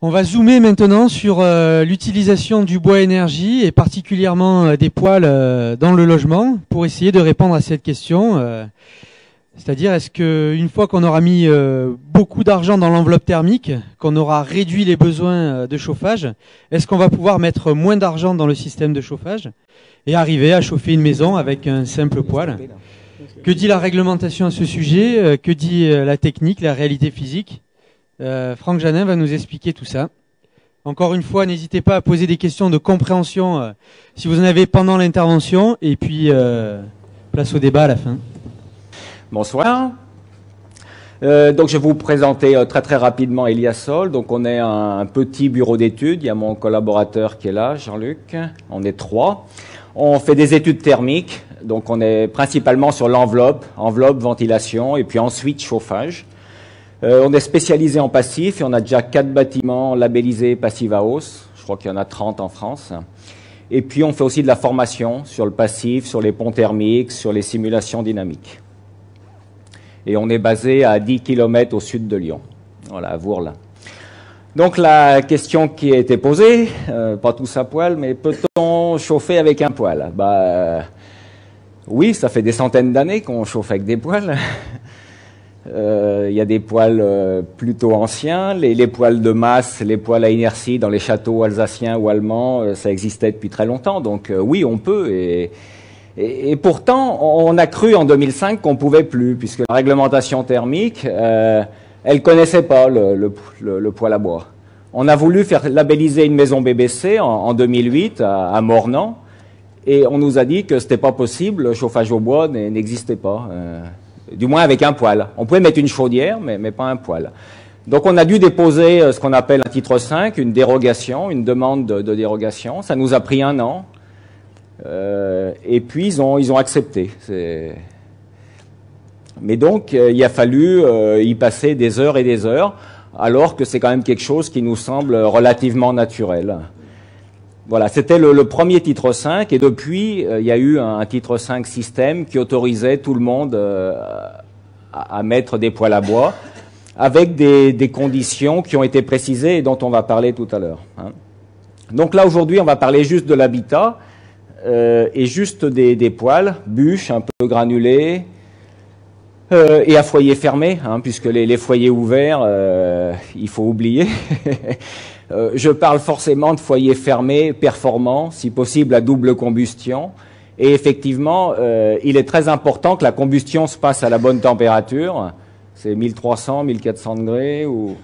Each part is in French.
On va zoomer maintenant sur l'utilisation du bois énergie et particulièrement des poêles dans le logement pour essayer de répondre à cette question. C'est-à-dire, est-ce qu'une fois qu'on aura mis beaucoup d'argent dans l'enveloppe thermique, qu'on aura réduit les besoins de chauffage, est-ce qu'on va pouvoir mettre moins d'argent dans le système de chauffage et arriver à chauffer une maison avec un simple poêle? Que dit la réglementation à ce sujet? Que dit la technique, la réalité physique? Franck Janin va nous expliquer tout ça. Encore une fois, n'hésitez pas à poser des questions de compréhension si vous en avez pendant l'intervention, et puis place au débat à la fin. Bonsoir. Donc je vais vous présenter très rapidement Eliasol. Donc on est un petit bureau d'études. Il y a mon collaborateur qui est là, Jean-Luc. On est 3. On fait des études thermiques. Donc on est principalement sur l'enveloppe, ventilation, et puis ensuite chauffage. On est spécialisé en passif et on a déjà 4 bâtiments labellisés Passive House. Je crois qu'il y en a 30 en France. Et puis on fait aussi de la formation sur le passif, sur les ponts thermiques, sur les simulations dynamiques. Et on est basé à 10 km au sud de Lyon, voilà, à Vourles. Donc la question qui a été posée, pas tous à poêle, mais peut-on chauffer avec un poêle? Oui, ça fait des centaines d'années qu'on chauffe avec des poêles. Il y a des poêles plutôt anciens, les poêles de masse, les poêles à inertie dans les châteaux alsaciens ou allemands, ça existait depuis très longtemps. Donc oui, on peut. Et pourtant, on a cru en 2005 qu'on pouvait plus, puisque la réglementation thermique, elle connaissait pas le poêle à bois. On a voulu faire labelliser une maison BBC en 2008 à Mornan, et on nous a dit que c'était pas possible, le chauffage au bois n'existait pas. Du moins avec un poêle. On pouvait mettre une chaudière, mais pas un poêle. Donc on a dû déposer ce qu'on appelle un titre 5, une dérogation, une demande de dérogation. Ça nous a pris 1 an. Et puis ils ont accepté. Mais donc il a fallu y passer des heures et des heures, alors que c'est quand même quelque chose qui nous semble relativement naturel. Voilà, c'était le premier titre 5, et depuis, il y a eu un titre 5 système qui autorisait tout le monde à mettre des poêles à bois, avec des conditions qui ont été précisées et dont on va parler tout à l'heure. Hein. Donc là, aujourd'hui, on va parler juste de l'habitat, et juste des poêles, bûches un peu granulées, et à foyer fermé, hein, puisque les foyers ouverts, il faut oublier. Je parle forcément de foyers fermés, performants, si possible à double combustion. Et effectivement, il est très important que la combustion se passe à la bonne température. C'est 1300, 1400 degrés ou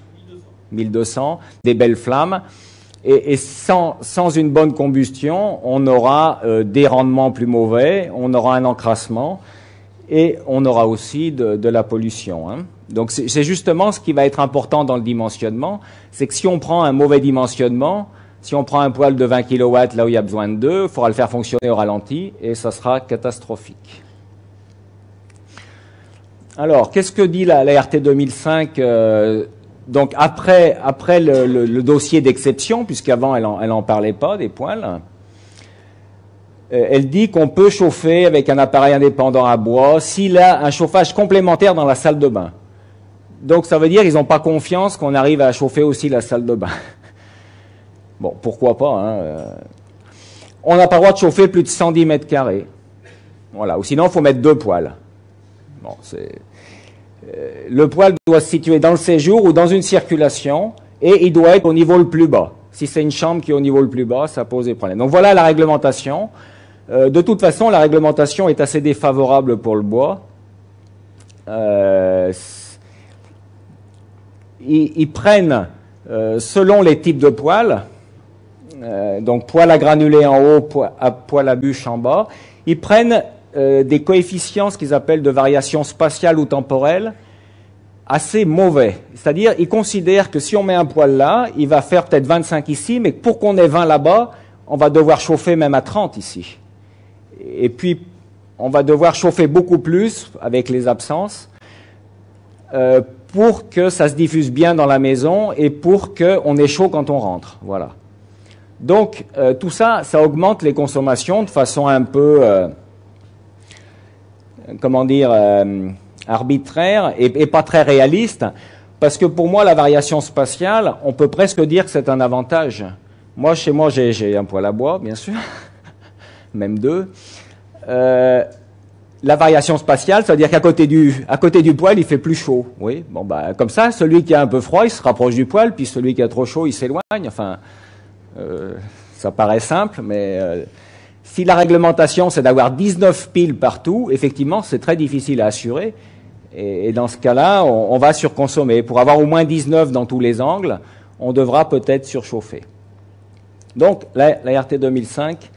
1200, des belles flammes. Et sans une bonne combustion, on aura des rendements plus mauvais, on aura un encrassement et on aura aussi de la pollution. Hein. Donc c'est justement ce qui va être important dans le dimensionnement, c'est que si on prend un mauvais dimensionnement, si on prend un poêle de 20 kW là où il y a besoin de 2, il faudra le faire fonctionner au ralenti et ça sera catastrophique. Alors, qu'est-ce que dit la RT 2005 donc après le dossier d'exception, puisqu'avant elle en parlait pas des poêles, elle dit qu'on peut chauffer avec un appareil indépendant à bois s'il a un chauffage complémentaire dans la salle de bain. Donc ça veut dire qu'ils n'ont pas confiance qu'on arrive à chauffer aussi la salle de bain. Bon, pourquoi pas, hein. On n'a pas le droit de chauffer plus de 110 mètres carrés. Voilà, ou sinon il faut mettre 2 poêles. Bon, le poêle doit se situer dans le séjour ou dans une circulation, et il doit être au niveau le plus bas. Si c'est une chambre qui est au niveau le plus bas, ça pose des problèmes. Donc voilà la réglementation. De toute façon, la réglementation est assez défavorable pour le bois. Ils prennent, selon les types de poêles, donc poêle à granulés en haut, poêle à bûche en bas, ils prennent des coefficients, ce qu'ils appellent de variation spatiale ou temporelle, assez mauvais. C'est-à-dire, ils considèrent que si on met un poêle là, il va faire peut-être 25 ici, mais pour qu'on ait 20 là-bas, on va devoir chauffer même à 30 ici. Et puis, on va devoir chauffer beaucoup plus avec les absences pour que ça se diffuse bien dans la maison et pour qu'on ait chaud quand on rentre. Voilà. Donc, tout ça, ça augmente les consommations de façon un peu, comment dire, arbitraire et pas très réaliste. Parce que pour moi, la variation spatiale, on peut presque dire que c'est un avantage. Moi, chez moi, j'ai un poêle à bois, bien sûr, même deux. La variation spatiale, ça veut dire qu'à côté du poêle, il fait plus chaud. Oui, bon, bah, comme ça, celui qui a un peu froid, il se rapproche du poêle, puis celui qui a trop chaud, il s'éloigne. Enfin, ça paraît simple, mais si la réglementation, c'est d'avoir 19 piles partout, effectivement, c'est très difficile à assurer. Et dans ce cas-là, on va surconsommer. Pour avoir au moins 19 dans tous les angles, on devra peut-être surchauffer. Donc, la RT 2005...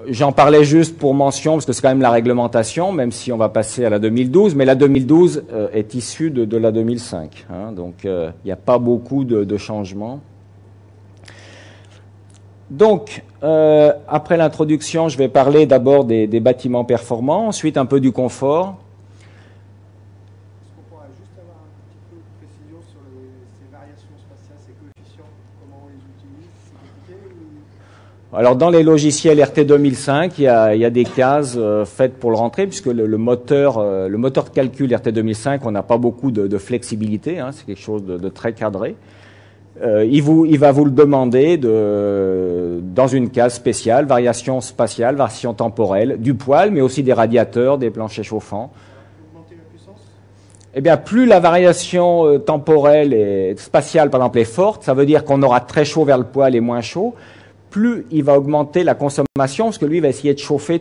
J'en parlais juste pour mention, parce que c'est quand même la réglementation, même si on va passer à la 2012, mais la 2012 est issue de la 2005. Hein, donc, il n'y a pas beaucoup de changements. Donc, après l'introduction, je vais parler d'abord des bâtiments performants, ensuite un peu du confort. Est-ce qu'on pourrait juste avoir un petit peu de précision sur ces variations spatiales, ces coefficients, comment on les utilise? C'est compliqué ou... Alors, dans les logiciels RT 2005, il y a des cases faites pour le rentrer, puisque le moteur de calcul RT 2005, on n'a pas beaucoup de flexibilité, hein, c'est quelque chose de très cadré. Il va vous le demander dans une case spéciale, variation spatiale, variation temporelle, du poêle, mais aussi des radiateurs, des planchers chauffants. Augmenter la puissance? Eh bien, plus la variation temporelle et spatiale, par exemple, est forte, ça veut dire qu'on aura très chaud vers le poêle et moins chaud, plus il va augmenter la consommation, parce que lui, il va essayer de chauffer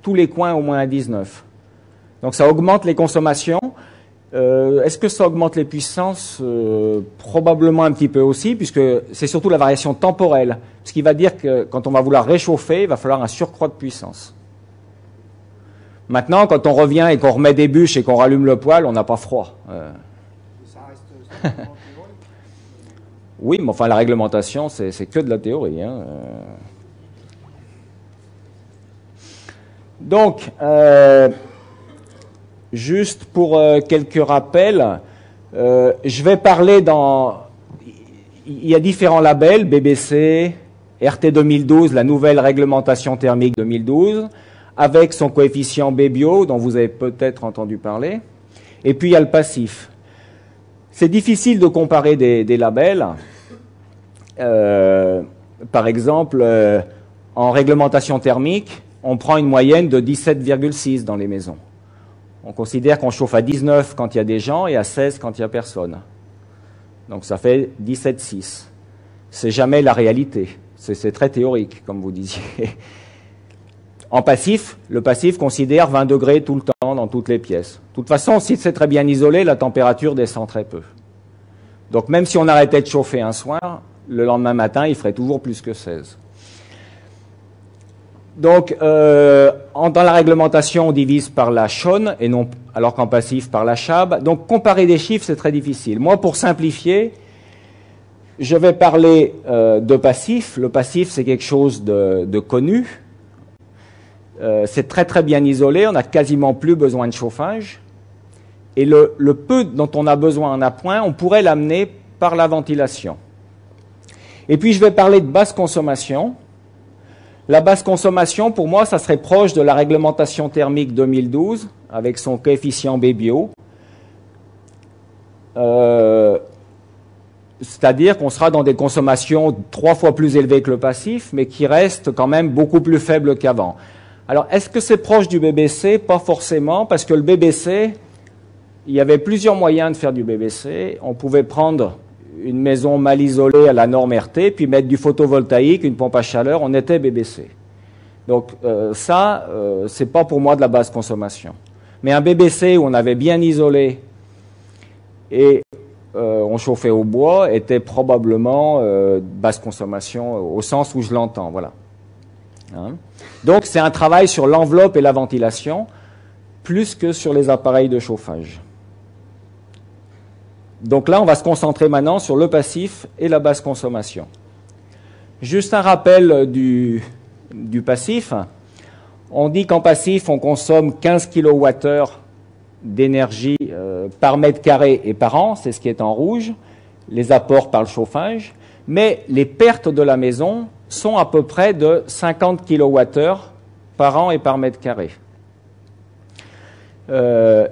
tous les coins au moins à 19. Donc, ça augmente les consommations. Est-ce que ça augmente les puissances? Probablement un petit peu aussi, puisque c'est surtout la variation temporelle. Ce qui va dire que quand on va vouloir réchauffer, il va falloir un surcroît de puissance. Maintenant, quand on revient et qu'on remet des bûches et qu'on rallume le poêle, on n'a pas froid. Ça reste simplement théorique. Oui, mais enfin, la réglementation, c'est que de la théorie. Hein. Donc, juste pour quelques rappels, je vais parler il y a différents labels, BBC, RT 2012, la nouvelle réglementation thermique 2012, avec son coefficient BBio, dont vous avez peut-être entendu parler. Et puis, il y a le passif. C'est difficile de comparer des labels. Par exemple, en réglementation thermique, on prend une moyenne de 17,6 dans les maisons. On considère qu'on chauffe à 19 quand il y a des gens et à 16 quand il n'y a personne. Donc ça fait 17,6. C'est jamais la réalité. C'est très théorique, comme vous disiez. En passif, le passif considère 20 degrés tout le temps dans toutes les pièces. De toute façon, si c'est très bien isolé, la température descend très peu. Donc même si on arrêtait de chauffer un soir, le lendemain matin, il ferait toujours plus que 16. Donc, dans la réglementation, on divise par la Shone, et non, alors qu'en passif, par la Chab. Donc, comparer des chiffres, c'est très difficile. Moi, pour simplifier, je vais parler de passif. Le passif, c'est quelque chose de connu. C'est très très bien isolé, on n'a quasiment plus besoin de chauffage. Et le peu dont on a besoin en appoint, on pourrait l'amener par la ventilation. Et puis je vais parler de basse consommation. La basse consommation, pour moi, ça serait proche de la réglementation thermique 2012, avec son coefficient BBio. C'est-à-dire qu'on sera dans des consommations 3 fois plus élevées que le passif, mais qui restent quand même beaucoup plus faibles qu'avant. Alors, est-ce que c'est proche du BBC? Pas forcément, parce que le BBC, il y avait plusieurs moyens de faire du BBC. On pouvait prendre une maison mal isolée à la norme RT, puis mettre du photovoltaïque, une pompe à chaleur, on était BBC. Donc c'est pas pour moi de la basse consommation. Mais un BBC où on avait bien isolé et on chauffait au bois était probablement basse consommation au sens où je l'entends. Voilà. Hein? Donc c'est un travail sur l'enveloppe et la ventilation plus que sur les appareils de chauffage. Donc là, on va se concentrer maintenant sur le passif et la basse consommation. Juste un rappel du passif. On dit qu'en passif, on consomme 15 kWh d'énergie par mètre carré et par an, c'est ce qui est en rouge, les apports par le chauffage, mais les pertes de la maison sont à peu près de 50 kWh par an et par mètre carré.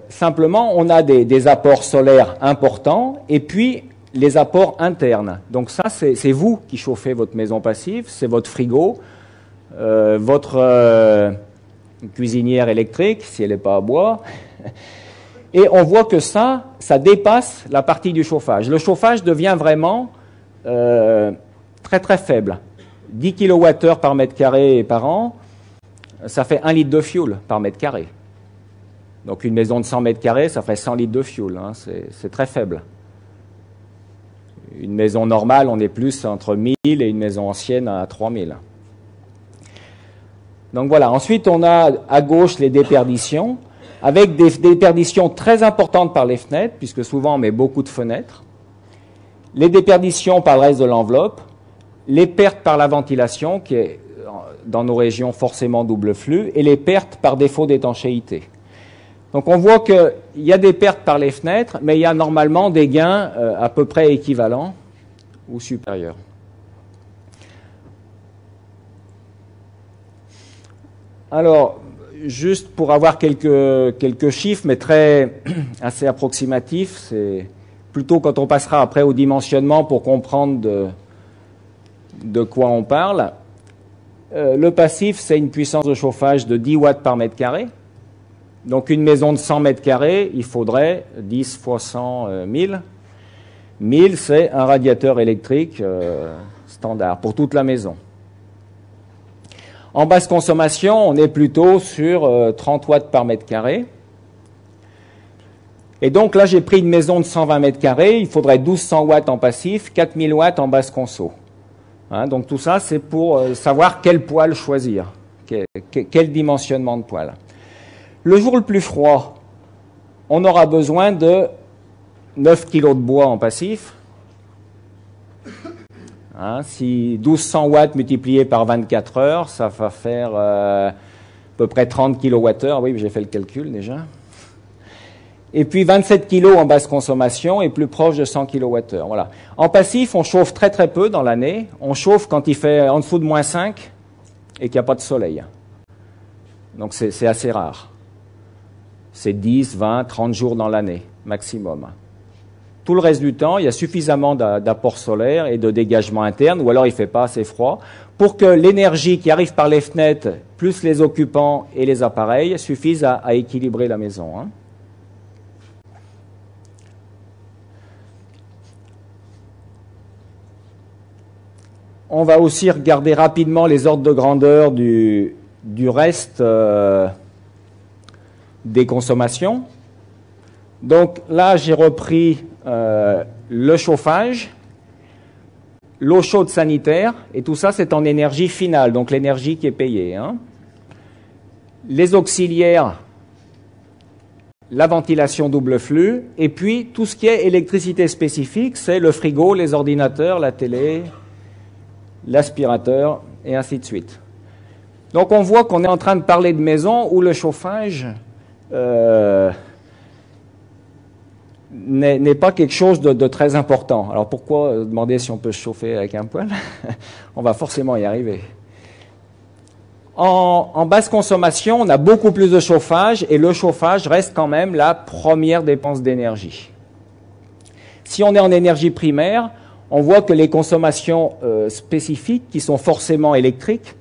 Simplement, on a des apports solaires importants et puis les apports internes. Donc ça, c'est vous qui chauffez votre maison passive, c'est votre frigo, votre cuisinière électrique, si elle n'est pas à bois. Et on voit que ça dépasse la partie du chauffage. Le chauffage devient vraiment très très faible. 10 kWh par mètre carré par an, ça fait 1 litre de fuel par mètre carré. Donc une maison de 100 mètres carrés, ça ferait 100 litres de fuel. Hein, c'est très faible. Une maison normale, on est plus entre 1000 et une maison ancienne à 3000. Donc voilà. Ensuite, on a à gauche les déperditions, avec des déperditions très importantes par les fenêtres, puisque souvent on met beaucoup de fenêtres. Les déperditions par le reste de l'enveloppe, les pertes par la ventilation, qui est dans nos régions forcément double flux, et les pertes par défaut d'étanchéité. Donc on voit qu'il y a des pertes par les fenêtres, mais il y a normalement des gains à peu près équivalents ou supérieurs. Alors, juste pour avoir quelques chiffres, mais assez approximatifs, c'est plutôt quand on passera après au dimensionnement pour comprendre de quoi on parle. Le passif, c'est une puissance de chauffage de 10 watts par mètre carré. Donc une maison de 100 mètres carrés, il faudrait 10 fois 100, 1000. 1000, c'est un radiateur électrique standard pour toute la maison. En basse consommation, on est plutôt sur 30 watts par mètre carré. Et donc là, j'ai pris une maison de 120 mètres carrés, il faudrait 1200 watts en passif, 4000 watts en basse conso. Hein, donc tout ça, c'est pour savoir quel poêle choisir, quel dimensionnement de poêle. Le jour le plus froid, on aura besoin de 9 kg de bois en passif. Hein, si 1200 watts multiplié par 24 heures, ça va faire à peu près 30 kWh. Oui, j'ai fait le calcul déjà. Et puis 27 kg en basse consommation et plus proche de 100 kWh. Voilà. En passif, on chauffe très très peu dans l'année. On chauffe quand il fait en dessous de -5 et qu'il n'y a pas de soleil. Donc c'est assez rare. C'est 10, 20, 30 jours dans l'année, maximum. Tout le reste du temps, il y a suffisamment d'apport solaire et de dégagement interne, ou alors il ne fait pas assez froid, pour que l'énergie qui arrive par les fenêtres, plus les occupants et les appareils, suffise à équilibrer la maison. Hein. On va aussi regarder rapidement les ordres de grandeur du reste des consommations. Donc là, j'ai repris le chauffage, l'eau chaude sanitaire, et tout ça, c'est en énergie finale, donc l'énergie qui est payée. Hein. Les auxiliaires, la ventilation double flux, et puis tout ce qui est électricité spécifique, c'est le frigo, les ordinateurs, la télé, l'aspirateur, et ainsi de suite. Donc on voit qu'on est en train de parler de maisons où le chauffage n'est pas quelque chose de très important. Alors pourquoi demander si on peut se chauffer avec un poêle? On va forcément y arriver. En basse consommation, on a beaucoup plus de chauffage et le chauffage reste quand même la première dépense d'énergie. Si on est en énergie primaire, on voit que les consommations spécifiques, qui sont forcément électriques,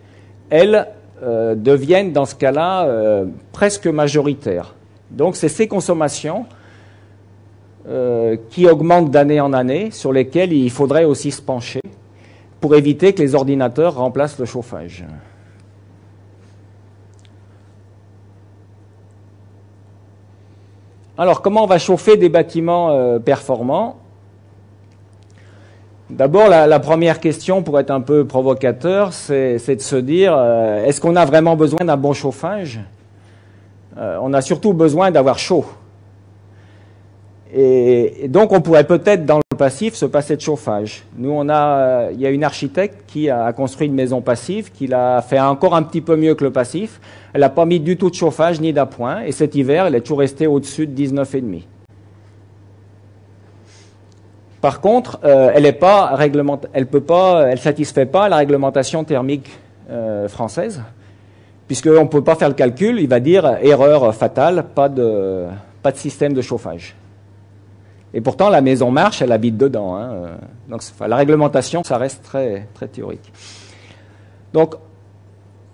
elles deviennent dans ce cas-là presque majoritaires. Donc c'est ces consommations qui augmentent d'année en année, sur lesquelles il faudrait aussi se pencher pour éviter que les ordinateurs remplacent le chauffage. Alors comment on va chauffer des bâtiments performants? D'abord, la première question, pour être un peu provocateur, c'est de se dire, est-ce qu'on a vraiment besoin d'un bon chauffage? On a surtout besoin d'avoir chaud. Et donc, on pourrait peut-être, dans le passif, se passer de chauffage. Nous, il y a une architecte qui a construit une maison passive, qui l'a fait encore un petit peu mieux que le passif. Elle n'a pas mis du tout de chauffage ni d'appoint, et cet hiver, elle est toujours restée au-dessus de 19,5. Par contre, elle satisfait pas la réglementation thermique française, puisqu'on ne peut pas faire le calcul, il va dire erreur fatale, pas de système de chauffage. Et pourtant, la maison marche, elle habite dedans. Hein. Donc, la réglementation, ça reste très, très théorique. Donc,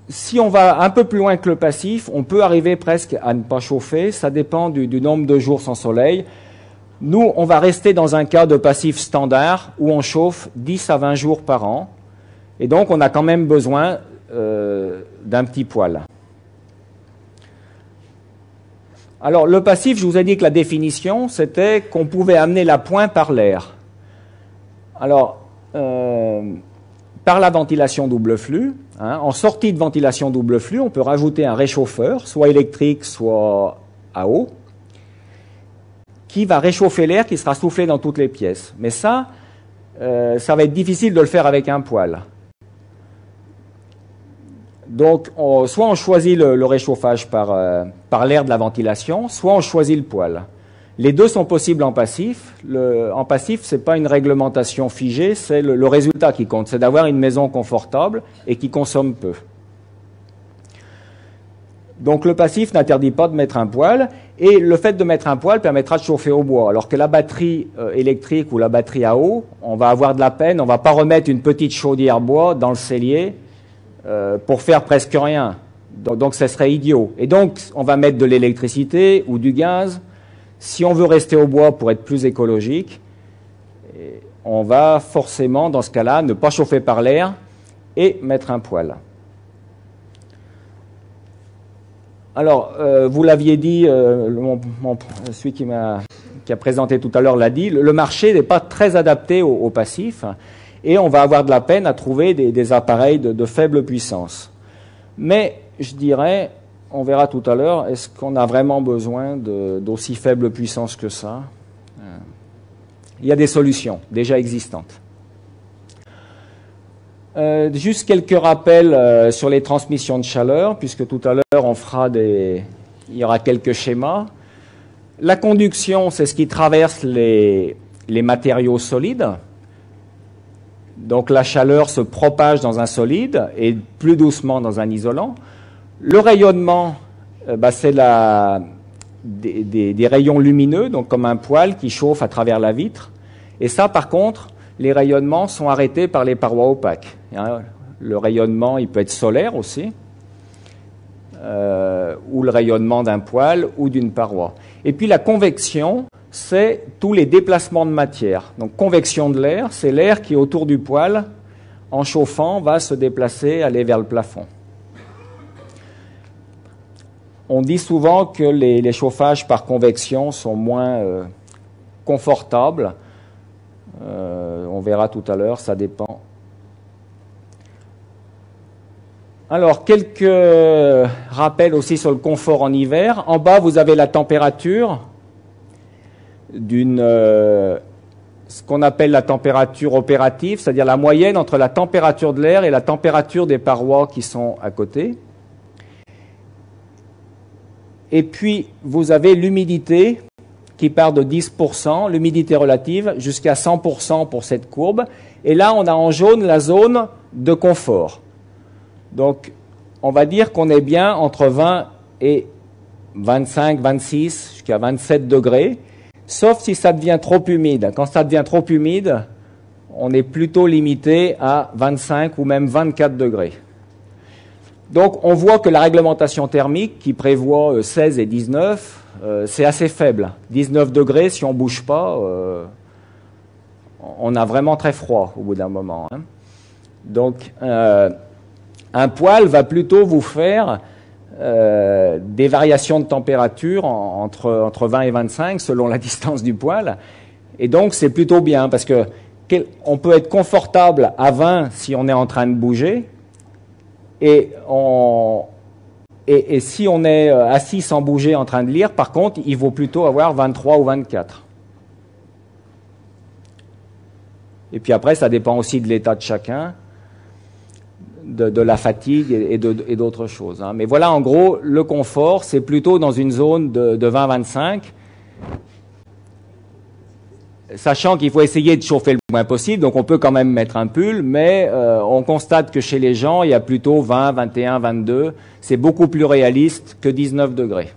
si on va un peu plus loin que le passif, on peut arriver presque à ne pas chauffer. Ça dépend du nombre de jours sans soleil. Nous, on va rester dans un cas de passif standard où on chauffe 10 à 20 jours par an. Et donc, on a quand même besoin d'un petit poêle. Alors, le passif, je vous ai dit que la définition, c'était qu'on pouvait amener la pointe par l'air. Alors, par la ventilation double flux, hein, en sortie de ventilation double flux, on peut rajouter un réchauffeur, soit électrique, soit à eau, qui va réchauffer l'air qui sera soufflé dans toutes les pièces. Mais ça va être difficile de le faire avec un poêle. Donc, soit on choisit le réchauffage par l'air de la ventilation, soit on choisit le poêle. Les deux sont possibles en passif. En passif, ce n'est pas une réglementation figée, c'est le résultat qui compte. C'est d'avoir une maison confortable et qui consomme peu. Donc, le passif n'interdit pas de mettre un poêle. Et le fait de mettre un poêle permettra de chauffer au bois. Alors que la batterie électrique ou la batterie à eau, on va avoir de la peine. On ne va pas remettre une petite chaudière bois dans le cellier pour faire presque rien. Donc, ce serait idiot. Et donc, on va mettre de l'électricité ou du gaz. Si on veut rester au bois pour être plus écologique, on va forcément, dans ce cas-là, ne pas chauffer par l'air et mettre un poêle. Alors, vous l'aviez dit, celui qui a présenté tout à l'heure l'a dit, le marché n'est pas très adapté au passif et on va avoir de la peine à trouver des appareils de faible puissance. Mais, je dirais, on verra tout à l'heure, est-ce qu'on a vraiment besoin d'aussi faible puissance que ça? Il y a des solutions déjà existantes. Juste quelques rappels sur les transmissions de chaleur, puisque tout à l'heure il y aura quelques schémas. La conduction, c'est ce qui traverse les matériaux solides. Donc la chaleur se propage dans un solide et plus doucement dans un isolant. Le rayonnement, c'est des rayons lumineux, donc comme un poêle qui chauffe à travers la vitre. Et ça, par contre, les rayonnements sont arrêtés par les parois opaques. Le rayonnement, il peut être solaire aussi, ou le rayonnement d'un poêle ou d'une paroi. Et puis la convection, c'est tous les déplacements de matière. Donc convection de l'air, c'est l'air qui autour du poêle, en chauffant, va se déplacer, aller vers le plafond. On dit souvent que les chauffages par convection sont moins confortables. On verra tout à l'heure, ça dépend. Alors, quelques rappels aussi sur le confort en hiver. En bas, vous avez la température ce qu'on appelle la température opérative, c'est-à-dire la moyenne entre la température de l'air et la température des parois qui sont à côté. Et puis, vous avez l'humidité qui part de 10%, l'humidité relative, jusqu'à 100% pour cette courbe. Et là, on a en jaune la zone de confort. Donc, on va dire qu'on est bien entre 20 et 25, 26, jusqu'à 27 degrés, sauf si ça devient trop humide. Quand ça devient trop humide, on est plutôt limité à 25 ou même 24 degrés. Donc, on voit que la réglementation thermique, qui prévoit 16 et 19, c'est assez faible. 19 degrés, si on ne bouge pas, on a vraiment très froid au bout d'un moment. Hein. Donc, un poêle va plutôt vous faire des variations de température entre 20 et 25, selon la distance du poêle. Et donc, c'est plutôt bien, parce que on peut être confortable à 20 si on est en train de bouger, et si on est assis sans bouger en train de lire, par contre, il vaut plutôt avoir 23 ou 24. Et puis après, ça dépend aussi de l'état de chacun, de la fatigue et d'autres choses. Hein. Mais voilà, en gros, le confort, c'est plutôt dans une zone de 20-25. sachant qu'il faut essayer de chauffer le moins possible, donc on peut quand même mettre un pull, mais on constate que chez les gens, il y a plutôt 20, 21, 22. C'est beaucoup plus réaliste que 19 degrés.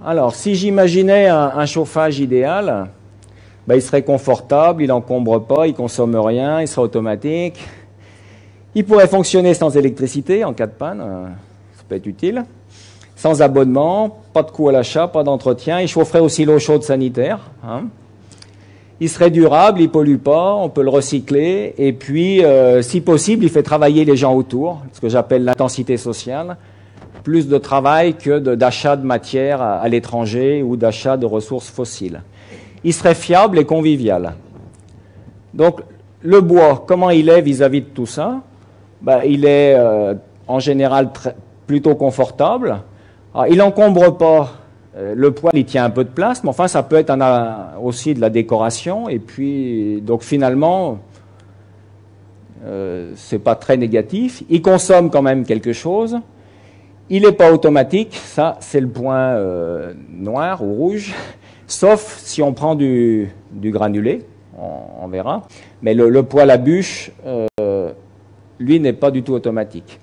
Alors, si j'imaginais un chauffage idéal, ben, il serait confortable, il n'encombre pas, il ne consomme rien, il serait automatique. Il pourrait fonctionner sans électricité en cas de panne, ça peut être utile. Sans abonnement, pas de coût à l'achat, pas d'entretien. Il chaufferait aussi l'eau chaude sanitaire. Hein. Il serait durable, il ne pollue pas, on peut le recycler. Et puis, si possible, il fait travailler les gens autour, ce que j'appelle l'intensité sociale. Plus de travail que d'achat de matière à l'étranger ou d'achat de ressources fossiles. Il serait fiable et convivial. Donc, le bois, comment il est vis-à-vis de tout ça? Ben, il est en général plutôt confortable. Alors, il n'encombre pas. Le poêle, il tient un peu de place, mais enfin, ça peut être aussi de la décoration. Et puis, donc finalement, c'est pas très négatif. Il consomme quand même quelque chose. Il n'est pas automatique, ça c'est le point noir ou rouge, sauf si on prend du granulé, on verra. Mais le poêle à bûche, lui, n'est pas du tout automatique.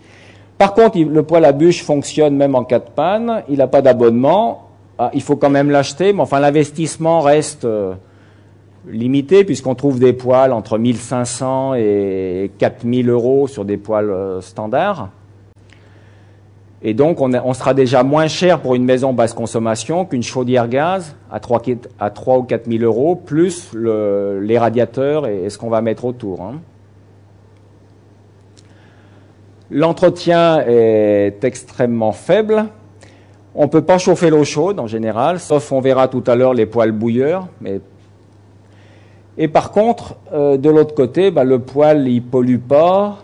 Par contre, le poêle à bûche fonctionne même en cas de panne, il n'a pas d'abonnement, il faut quand même l'acheter, mais enfin l'investissement reste limité puisqu'on trouve des poêles entre 1500 et 4000 euros sur des poêles standards. Et donc, on sera déjà moins cher pour une maison basse consommation qu'une chaudière gaz à 3 ou 4 000 euros, plus les radiateurs et ce qu'on va mettre autour. Hein. L'entretien est extrêmement faible. On ne peut pas chauffer l'eau chaude en général, sauf on verra tout à l'heure les poêles bouilleurs. Et par contre, de l'autre côté, ben, le poêle, il ne pollue pas.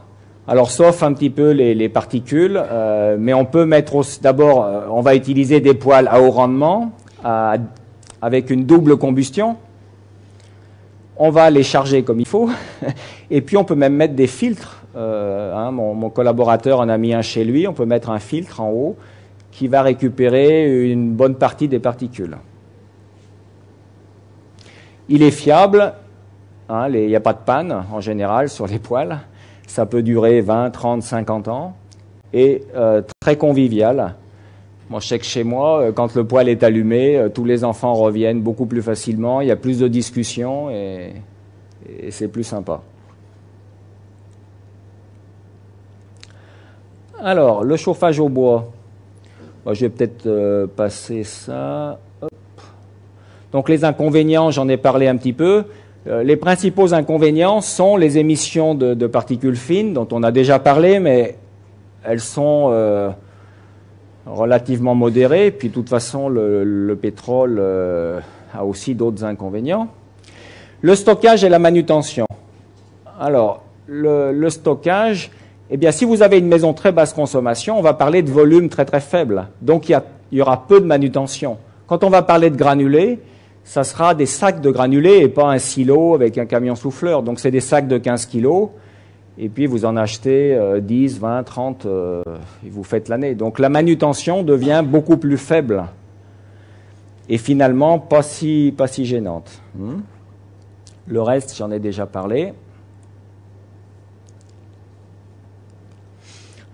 Alors, sauf un petit peu les particules, mais on peut mettre aussi, d'abord, on va utiliser des poêles à haut rendement, avec une double combustion. On va les charger comme il faut, et puis on peut même mettre des filtres. Mon collaborateur en a mis un chez lui, on peut mettre un filtre en haut qui va récupérer une bonne partie des particules. Il est fiable, hein, il n'y a pas de panne en général sur les poêles. Ça peut durer 20, 30, 50 ans et très convivial. Moi, je sais que chez moi, quand le poêle est allumé, tous les enfants reviennent beaucoup plus facilement, il y a plus de discussions et c'est plus sympa. Alors, le chauffage au bois. Bon, je vais peut-être passer ça. Hop. Donc, les inconvénients, j'en ai parlé un petit peu. Les principaux inconvénients sont les émissions de particules fines, dont on a déjà parlé, mais elles sont relativement modérées. Puis, de toute façon, le pétrole a aussi d'autres inconvénients. Le stockage et la manutention. Alors, le stockage, eh bien, si vous avez une maison très basse consommation, on va parler de volume très très faible. Donc, il y aura peu de manutention. Quand on va parler de granulés, ça sera des sacs de granulés et pas un silo avec un camion souffleur. Donc, c'est des sacs de 15 kilos. Et puis, vous en achetez 10, 20, 30 et vous faites l'année. Donc, la manutention devient beaucoup plus faible. Et finalement, pas si gênante. Le reste, j'en ai déjà parlé.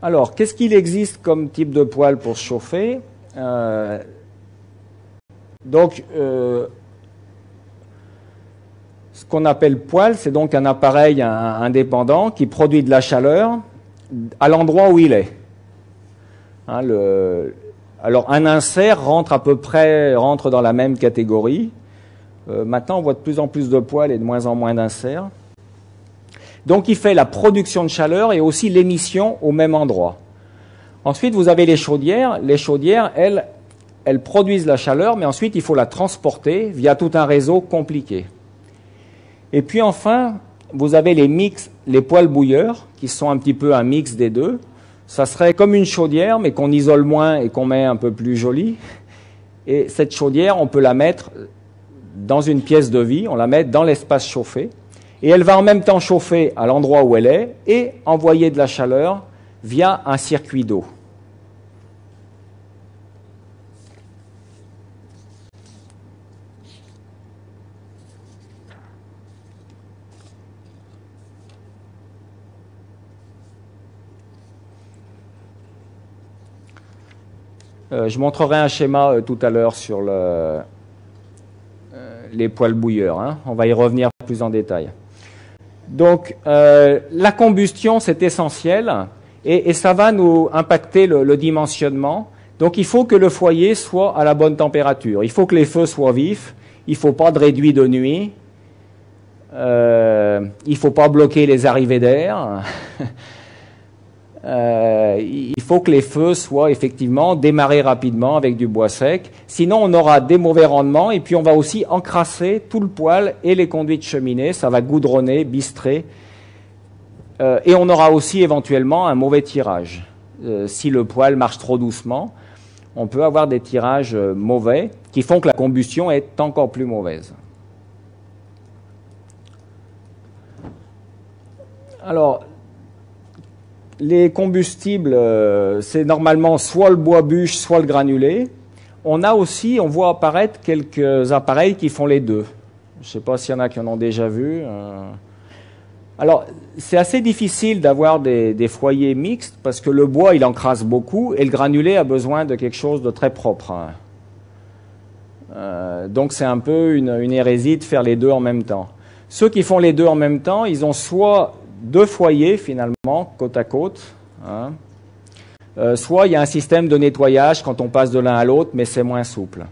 Alors, qu'est-ce qu'il existe comme type de poêle pour se chauffer? Ce qu'on appelle poêle, c'est donc un appareil indépendant qui produit de la chaleur à l'endroit où il est. Alors, un insert rentre dans la même catégorie. Maintenant, on voit de plus en plus de poêles et de moins en moins d'inserts. Donc, il fait la production de chaleur et aussi l'émission au même endroit. Ensuite, vous avez les chaudières. Les chaudières, elles produisent la chaleur, mais ensuite, il faut la transporter via tout un réseau compliqué. Et puis, enfin, vous avez les poêles bouilleurs, qui sont un petit peu un mix des deux. Ça serait comme une chaudière, mais qu'on isole moins et qu'on met un peu plus jolie. Et cette chaudière, on peut la mettre dans une pièce de vie, on la met dans l'espace chauffé. Et elle va en même temps chauffer à l'endroit où elle est et envoyer de la chaleur via un circuit d'eau. Je montrerai un schéma tout à l'heure sur les poêles bouilleurs. Hein. On va y revenir plus en détail. Donc, la combustion, c'est essentiel et ça va nous impacter le dimensionnement. Donc, il faut que le foyer soit à la bonne température. Il faut que les feux soient vifs. Il ne faut pas de réduit de nuit. Il ne faut pas bloquer les arrivées d'air. Il faut que les feux soient effectivement démarrés rapidement avec du bois sec. Sinon, on aura des mauvais rendements et puis on va aussi encrasser tout le poêle et les conduits de cheminée. Ça va goudronner, bistrer. Et on aura aussi éventuellement un mauvais tirage. Si le poêle marche trop doucement, on peut avoir des tirages mauvais qui font que la combustion est encore plus mauvaise. Alors, les combustibles, c'est normalement soit le bois bûche, soit le granulé. On voit apparaître quelques appareils qui font les deux. Je ne sais pas s'il y en a qui en ont déjà vu. Alors, c'est assez difficile d'avoir des foyers mixtes parce que le bois, il encrasse beaucoup et le granulé a besoin de quelque chose de très propre. Donc, c'est un peu une hérésie de faire les deux en même temps. Ceux qui font les deux en même temps, ils ont soit deux foyers, finalement, côte à côte. Hein. Soit il y a un système de nettoyage quand on passe de l'un à l'autre, mais c'est moins souple.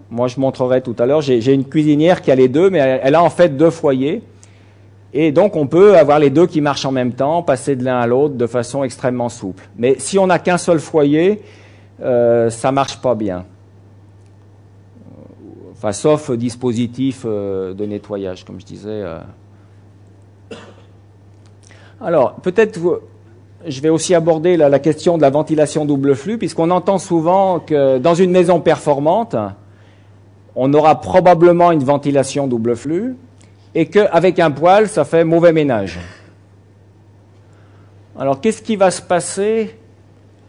Moi, je montrerai tout à l'heure, j'ai une cuisinière qui a les deux, mais elle a en fait deux foyers. Et donc, on peut avoir les deux qui marchent en même temps, passer de l'un à l'autre de façon extrêmement souple. Mais si on n'a qu'un seul foyer, ça ne marche pas bien. Enfin, sauf dispositif de nettoyage, comme je disais. Alors, peut-être, je vais aussi aborder la question de la ventilation double flux, puisqu'on entend souvent que dans une maison performante, on aura probablement une ventilation double flux, et qu'avec un poêle, ça fait mauvais ménage. Alors, qu'est-ce qui va se passer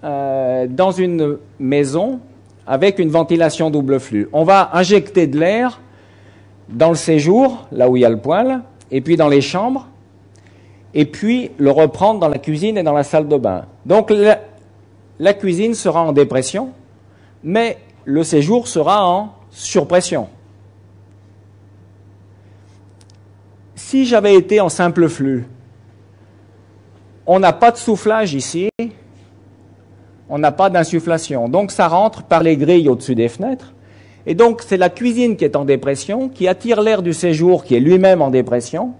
dans une maison avec une ventilation double flux? On va injecter de l'air dans le séjour, là où il y a le poêle, et puis dans les chambres, et puis le reprendre dans la cuisine et dans la salle de bain. Donc la cuisine sera en dépression, mais le séjour sera en surpression. Si j'avais été en simple flux, on n'a pas de soufflage ici, on n'a pas d'insufflation. Donc, ça rentre par les grilles au-dessus des fenêtres. Et donc, c'est la cuisine qui est en dépression, qui attire l'air du séjour, qui est lui-même en dépression,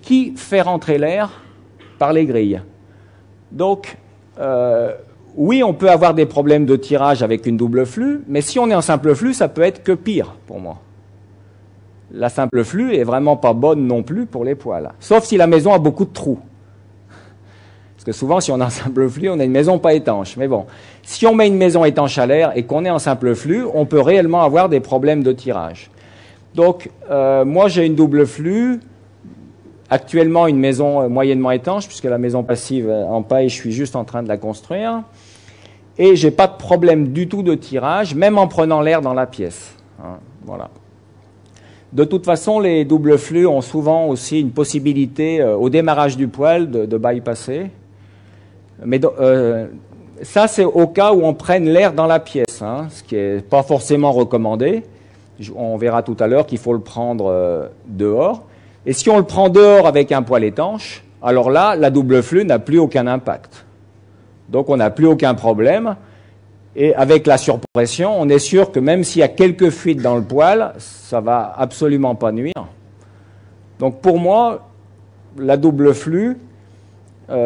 qui fait rentrer l'air par les grilles. Donc, oui, on peut avoir des problèmes de tirage avec une double flux, mais si on est en simple flux, ça peut être que pire pour moi. La simple flux est vraiment pas bonne non plus pour les poêles. Sauf si la maison a beaucoup de trous. Parce que souvent, si on a un simple flux, on a une maison pas étanche. Mais bon, si on met une maison étanche à l'air et qu'on est en simple flux, on peut réellement avoir des problèmes de tirage. Donc, moi, j'ai une double flux. Actuellement, une maison moyennement étanche, puisque la maison passive en paille, je suis juste en train de la construire. Et j'ai pas de problème du tout de tirage, même en prenant l'air dans la pièce. Hein, voilà. De toute façon, les doubles flux ont souvent aussi une possibilité, au démarrage du poêle, de bypasser. Mais ça, c'est au cas où on prenne l'air dans la pièce, hein, ce qui n'est pas forcément recommandé. On verra tout à l'heure qu'il faut le prendre dehors. Et si on le prend dehors avec un poêle étanche, alors là, la double flux n'a plus aucun impact. Donc, on n'a plus aucun problème. Et avec la surpression, on est sûr que même s'il y a quelques fuites dans le poêle, ça ne va absolument pas nuire. Donc, pour moi, la double flux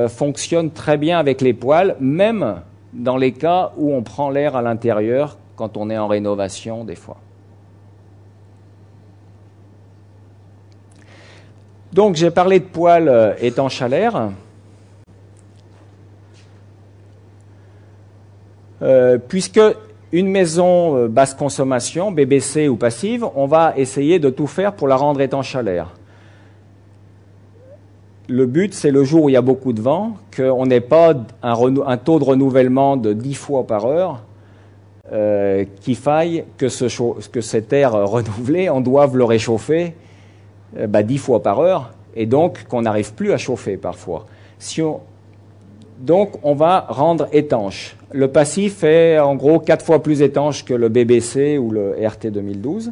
fonctionne très bien avec les poêles, même dans les cas où on prend l'air à l'intérieur quand on est en rénovation des fois. Donc j'ai parlé de poêles étanches à l'air. Puisque une maison basse consommation, BBC ou passive, on va essayer de tout faire pour la rendre étanche à l'air. Le but, c'est le jour où il y a beaucoup de vent, qu'on n'ait pas un taux de renouvellement de 10 fois par heure, qu'il faille que cet air renouvelé, on doive le réchauffer 10 fois par heure, et donc qu'on n'arrive plus à chauffer parfois. Donc, on va rendre étanche. Le passif est en gros 4 fois plus étanche que le BBC ou le RT 2012.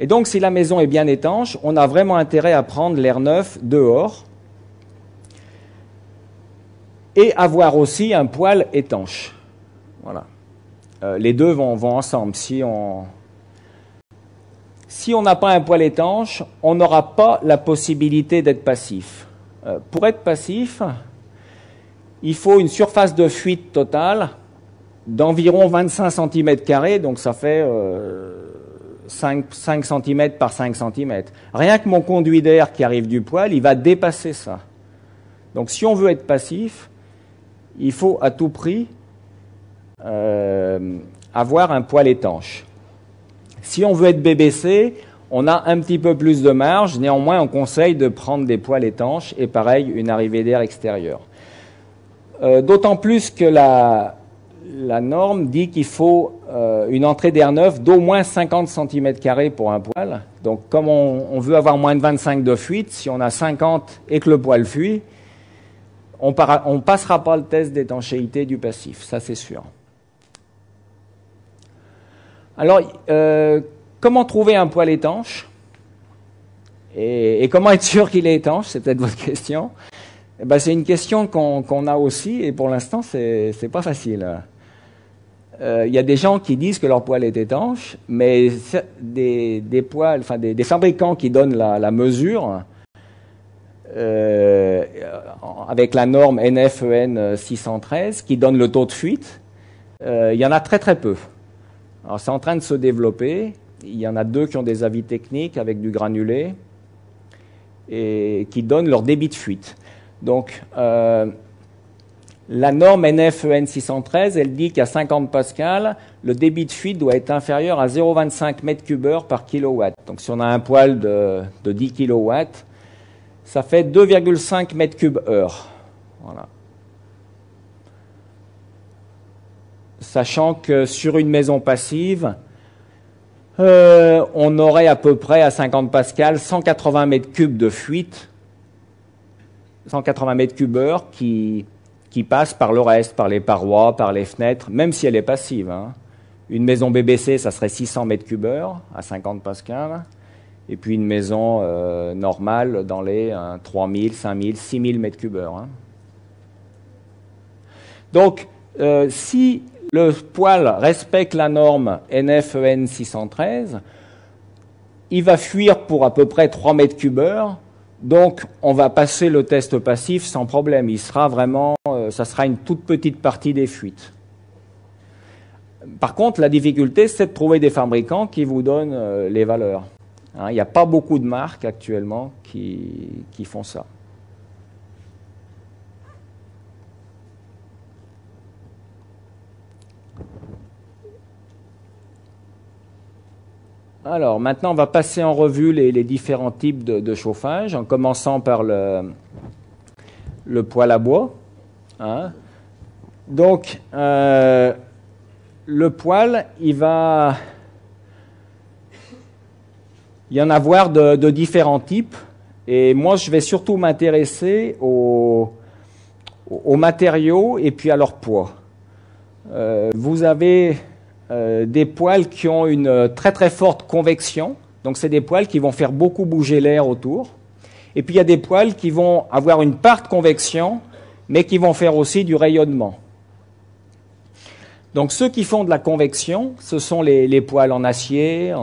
Et donc, si la maison est bien étanche, on a vraiment intérêt à prendre l'air neuf dehors et avoir aussi un poêle étanche. Voilà. Les deux vont ensemble. Si on n'a pas un poêle étanche, on n'aura pas la possibilité d'être passif. Pour être passif, il faut une surface de fuite totale d'environ 25 cm², donc ça fait 5 cm par 5 cm. Rien que mon conduit d'air qui arrive du poêle, il va dépasser ça. Donc si on veut être passif, il faut à tout prix avoir un poêle étanche. Si on veut être BBC, on a un petit peu plus de marge. Néanmoins, on conseille de prendre des poêles étanches et pareil, une arrivée d'air extérieure. D'autant plus que la norme dit qu'il faut une entrée d'air neuf d'au moins 50 cm² pour un poêle. Donc, comme on veut avoir moins de 25 de fuite, si on a 50 et que le poêle fuit, on ne passera pas le test d'étanchéité du passif, ça c'est sûr. Alors, comment trouver un poêle étanche et comment être sûr qu'il est étanche? C'est peut-être votre question. Eh ben, c'est une question qu'on a aussi et pour l'instant, c'est pas facile. Il y a des gens qui disent que leur poêle est étanche, mais des poêles, enfin des fabricants qui donnent la mesure avec la norme NFEN 613 qui donne le taux de fuite, il y en a très très peu. Alors c'est en train de se développer. Il y en a 2 qui ont des avis techniques avec du granulé et qui donnent leur débit de fuite. Donc la norme NFEN 613, elle dit qu'à 50 pascal, le débit de fuite doit être inférieur à 0,25 m3 par kilowatt. Donc si on a un poêle de 10 kW, ça fait 2,5 m3/h. Voilà. Sachant que sur une maison passive, on aurait à peu près à 50 pascal 180 m3 de fuite, 180 m3/h qui passent par le reste, par les parois, par les fenêtres, même si elle est passive. Hein. Une maison BBC, ça serait 600 m3/h à 50 pascal, et puis une maison normale dans les 3000, 5000, 6000 m3/h. Hein. Donc, si le poêle respecte la norme NFEN 613, il va fuir pour à peu près 3 m3/h, donc on va passer le test passif sans problème. Il sera vraiment, ça sera une toute petite partie des fuites. Par contre, la difficulté, c'est de trouver des fabricants qui vous donnent les valeurs. Hein, il n'y a pas beaucoup de marques actuellement qui font ça. Alors, maintenant, on va passer en revue les différents types de chauffage, en commençant par le poêle à bois. Hein. Donc, le poêle, il va y en avoir de différents types. Et moi, je vais surtout m'intéresser aux matériaux et puis à leur poids. Vous avez des poêles qui ont une très très forte convection, donc c'est des poêles qui vont faire beaucoup bouger l'air autour. Et puis il y a des poêles qui vont avoir une part de convection, mais qui vont faire aussi du rayonnement. Donc ceux qui font de la convection, ce sont les poêles en acier,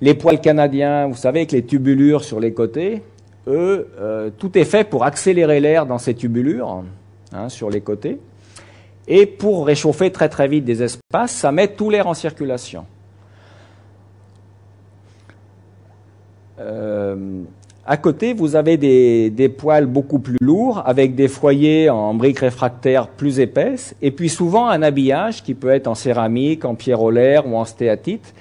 les poêles canadiens, vous savez, avec les tubulures sur les côtés. Eux, tout est fait pour accélérer l'air dans ces tubulures, hein, sur les côtés. Et pour réchauffer très très vite des espaces, ça met tout l'air en circulation. À côté, vous avez des poêles beaucoup plus lourds, avec des foyers en briques réfractaires plus épaisses, et puis souvent un habillage qui peut être en céramique, en pierre-olaire ou en stéatite,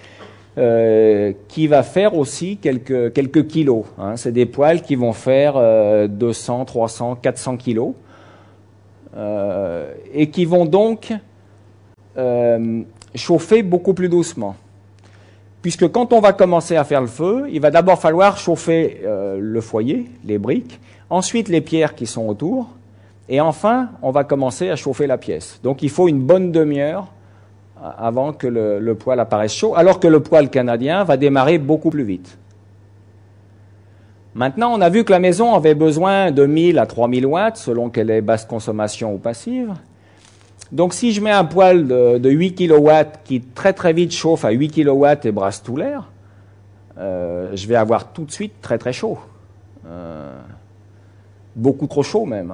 qui va faire aussi quelques kilos. Hein. C'est des poêles qui vont faire 200, 300, 400 kilos. Et qui vont donc chauffer beaucoup plus doucement. Puisque quand on va commencer à faire le feu, il va d'abord falloir chauffer le foyer, les briques. ensuite les pierres qui sont autour, et enfin, on va commencer à chauffer la pièce. Donc il faut une bonne demi-heure avant que le poêle apparaisse chaud, alors que le poêle canadien va démarrer beaucoup plus vite. Maintenant, on a vu que la maison avait besoin de 1000 à 3000 watts, selon qu'elle est basse consommation ou passive. Donc si je mets un poêle de 8 kW qui très très vite chauffe à 8 kW et brasse tout l'air, je vais avoir tout de suite très très chaud. Beaucoup trop chaud même.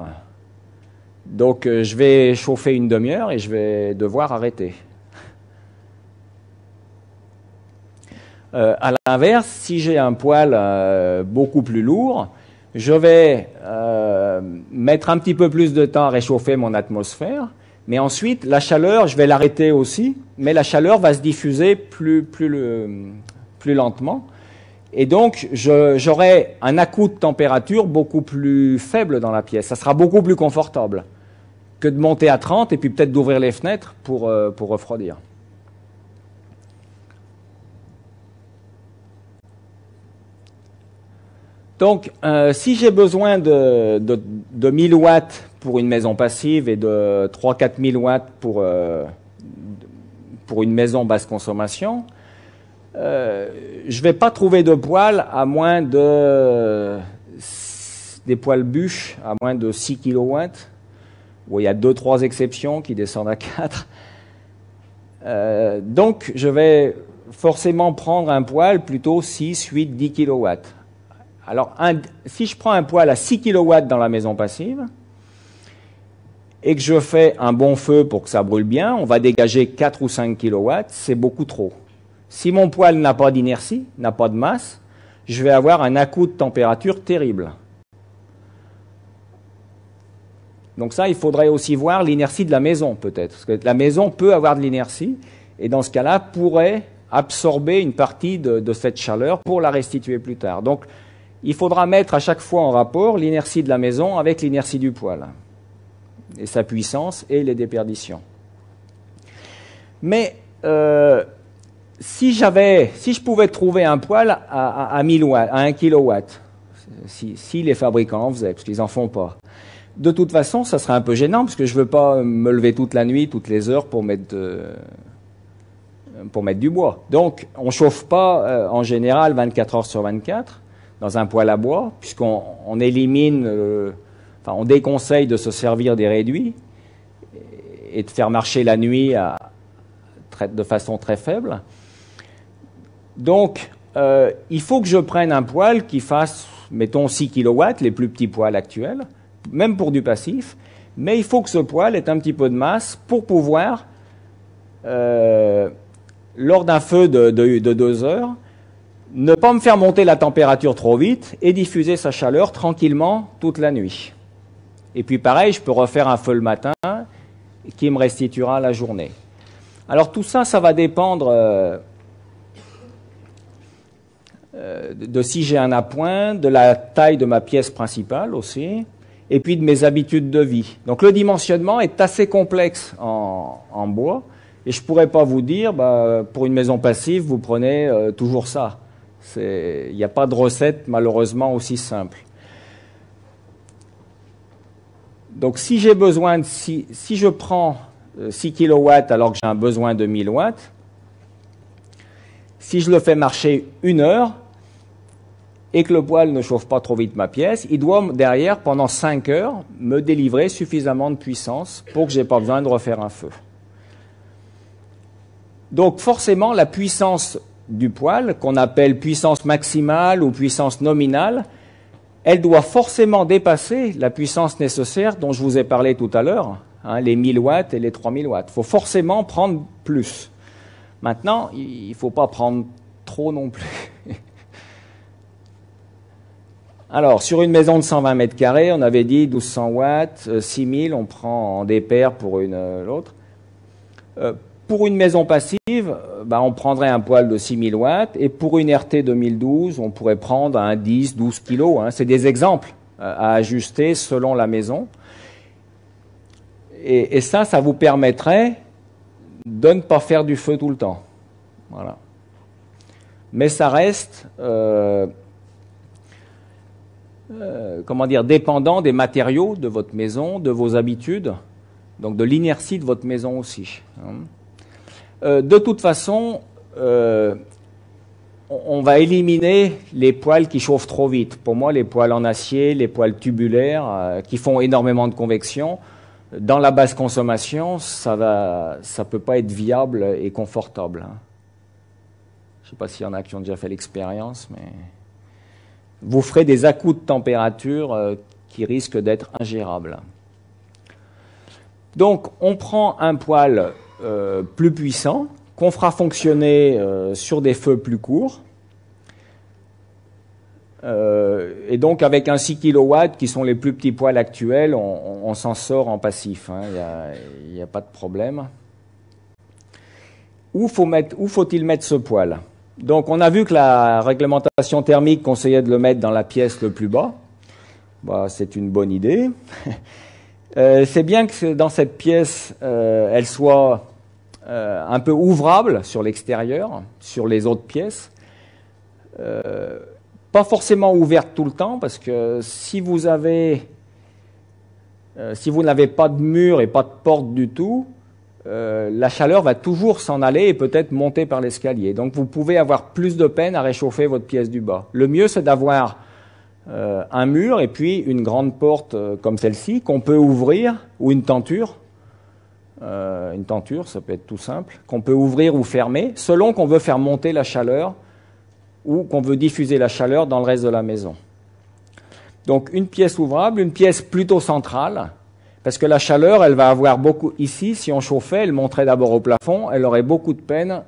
Donc je vais chauffer une demi-heure et je vais devoir arrêter. À l'inverse, si j'ai un poêle beaucoup plus lourd, je vais mettre un petit peu plus de temps à réchauffer mon atmosphère, mais ensuite la chaleur, je vais l'arrêter aussi, mais la chaleur va se diffuser plus lentement. Et donc, j'aurai un à-coup de température beaucoup plus faible dans la pièce. Ça sera beaucoup plus confortable que de monter à 30 et puis peut-être d'ouvrir les fenêtres pour refroidir. Donc, si j'ai besoin de 1000 watts pour une maison passive et de 3-4 000 watts pour une maison basse consommation, je ne vais pas trouver de poêle à moins de des poêles bûches à moins de 6 kW, où il y a 2-3 exceptions qui descendent à 4. Donc, je vais forcément prendre un poêle plutôt 6, 8, 10 kW. Alors, si je prends un poêle à 6 kW dans la maison passive et que je fais un bon feu pour que ça brûle bien, on va dégager 4 ou 5 kW, c'est beaucoup trop. Si mon poêle n'a pas d'inertie, n'a pas de masse, je vais avoir un à-coup de température terrible. Donc ça, il faudrait aussi voir l'inertie de la maison peut-être. Parce que la maison peut avoir de l'inertie et dans ce cas-là, pourrait absorber une partie de cette chaleur pour la restituer plus tard. Donc, il faudra mettre à chaque fois en rapport l'inertie de la maison avec l'inertie du poêle, et sa puissance et les déperditions. Mais si je pouvais trouver un poêle à 1000 watts, à 1 kW, si les fabricants en faisaient, parce qu'ils n'en font pas, de toute façon, ça serait un peu gênant, parce que je ne veux pas me lever toute la nuit, toutes les heures pour mettre du bois. Donc, on ne chauffe pas en général 24 heures sur 24 dans un poêle à bois, puisqu'on élimine, on déconseille de se servir des réduits et de faire marcher la nuit de façon très faible. Donc, il faut que je prenne un poêle qui fasse, mettons, 6 kW, les plus petits poêles actuels, même pour du passif, mais il faut que ce poêle ait un petit peu de masse pour pouvoir, lors d'un feu de 2 heures, ne pas me faire monter la température trop vite et diffuser sa chaleur tranquillement toute la nuit. Et puis pareil, je peux refaire un feu le matin qui me restituera la journée. Alors tout ça, ça va dépendre de si j'ai un appoint, de la taille de ma pièce principale aussi, et puis de mes habitudes de vie. Donc le dimensionnement est assez complexe en bois, et je ne pourrais pas vous dire, pour une maison passive, vous prenez toujours ça. Il n'y a pas de recette malheureusement aussi simple. Donc si j'ai besoin si je prends 6 kW alors que j'ai un besoin de 1000 watts, si je le fais marcher 1 heure et que le poêle ne chauffe pas trop vite ma pièce, il doit derrière pendant 5 heures me délivrer suffisamment de puissance pour que je n'ai pas besoin de refaire un feu. Donc forcément la puissance du poêle, qu'on appelle puissance maximale ou puissance nominale, elle doit forcément dépasser la puissance nécessaire dont je vous ai parlé tout à l'heure, les 1000 watts et les 3000 watts. Il faut forcément prendre plus. Maintenant, il ne faut pas prendre trop non plus. Alors, sur une maison de 120 mètres carrés, on avait dit 1200 watts, 6000, on prend en dépaire pour l'autre. Pour une maison passive, on prendrait un poêle de 6000 watts, et pour une RT 2012, on pourrait prendre un 10-12 kg. C'est des exemples à ajuster selon la maison. Et ça vous permettrait de ne pas faire du feu tout le temps. Voilà. Mais ça reste comment dire, dépendant des matériaux de votre maison, de vos habitudes, donc de l'inertie de votre maison aussi. De toute façon, on va éliminer les poêles qui chauffent trop vite. Pour moi, les poêles en acier, les poêles tubulaires, qui font énormément de convection, dans la basse consommation, ça peut pas être viable et confortable. Je ne sais pas s'il y en a qui ont déjà fait l'expérience, mais vous ferez des à-coups de température qui risquent d'être ingérables. Donc, on prend un poêle plus puissant, qu'on fera fonctionner sur des feux plus courts. Et donc, avec un 6 kW, qui sont les plus petits poêles actuels, on s'en sort en passif. Il n'y a pas de problème. Où faut-il mettre ce poêle? Donc, on a vu que la réglementation thermique conseillait de le mettre dans la pièce le plus bas. Bah, c'est une bonne idée. C'est bien que dans cette pièce, elle soit un peu ouvrable sur l'extérieur, sur les autres pièces. Pas forcément ouverte tout le temps, parce que si vous n'avez pas de mur et pas de porte du tout, la chaleur va toujours s'en aller et peut-être monter par l'escalier. Donc vous pouvez avoir plus de peine à réchauffer votre pièce du bas. Le mieux, c'est d'avoir un mur et puis une grande porte comme celle-ci qu'on peut ouvrir, ou une tenture. Une tenture, ça peut être tout simple, qu'on peut ouvrir ou fermer, selon qu'on veut faire monter la chaleur ou qu'on veut diffuser la chaleur dans le reste de la maison. Donc une pièce ouvrable, une pièce plutôt centrale, parce que la chaleur, elle va avoir beaucoup... Ici, si on chauffait, elle monterait d'abord au plafond, elle aurait beaucoup de peine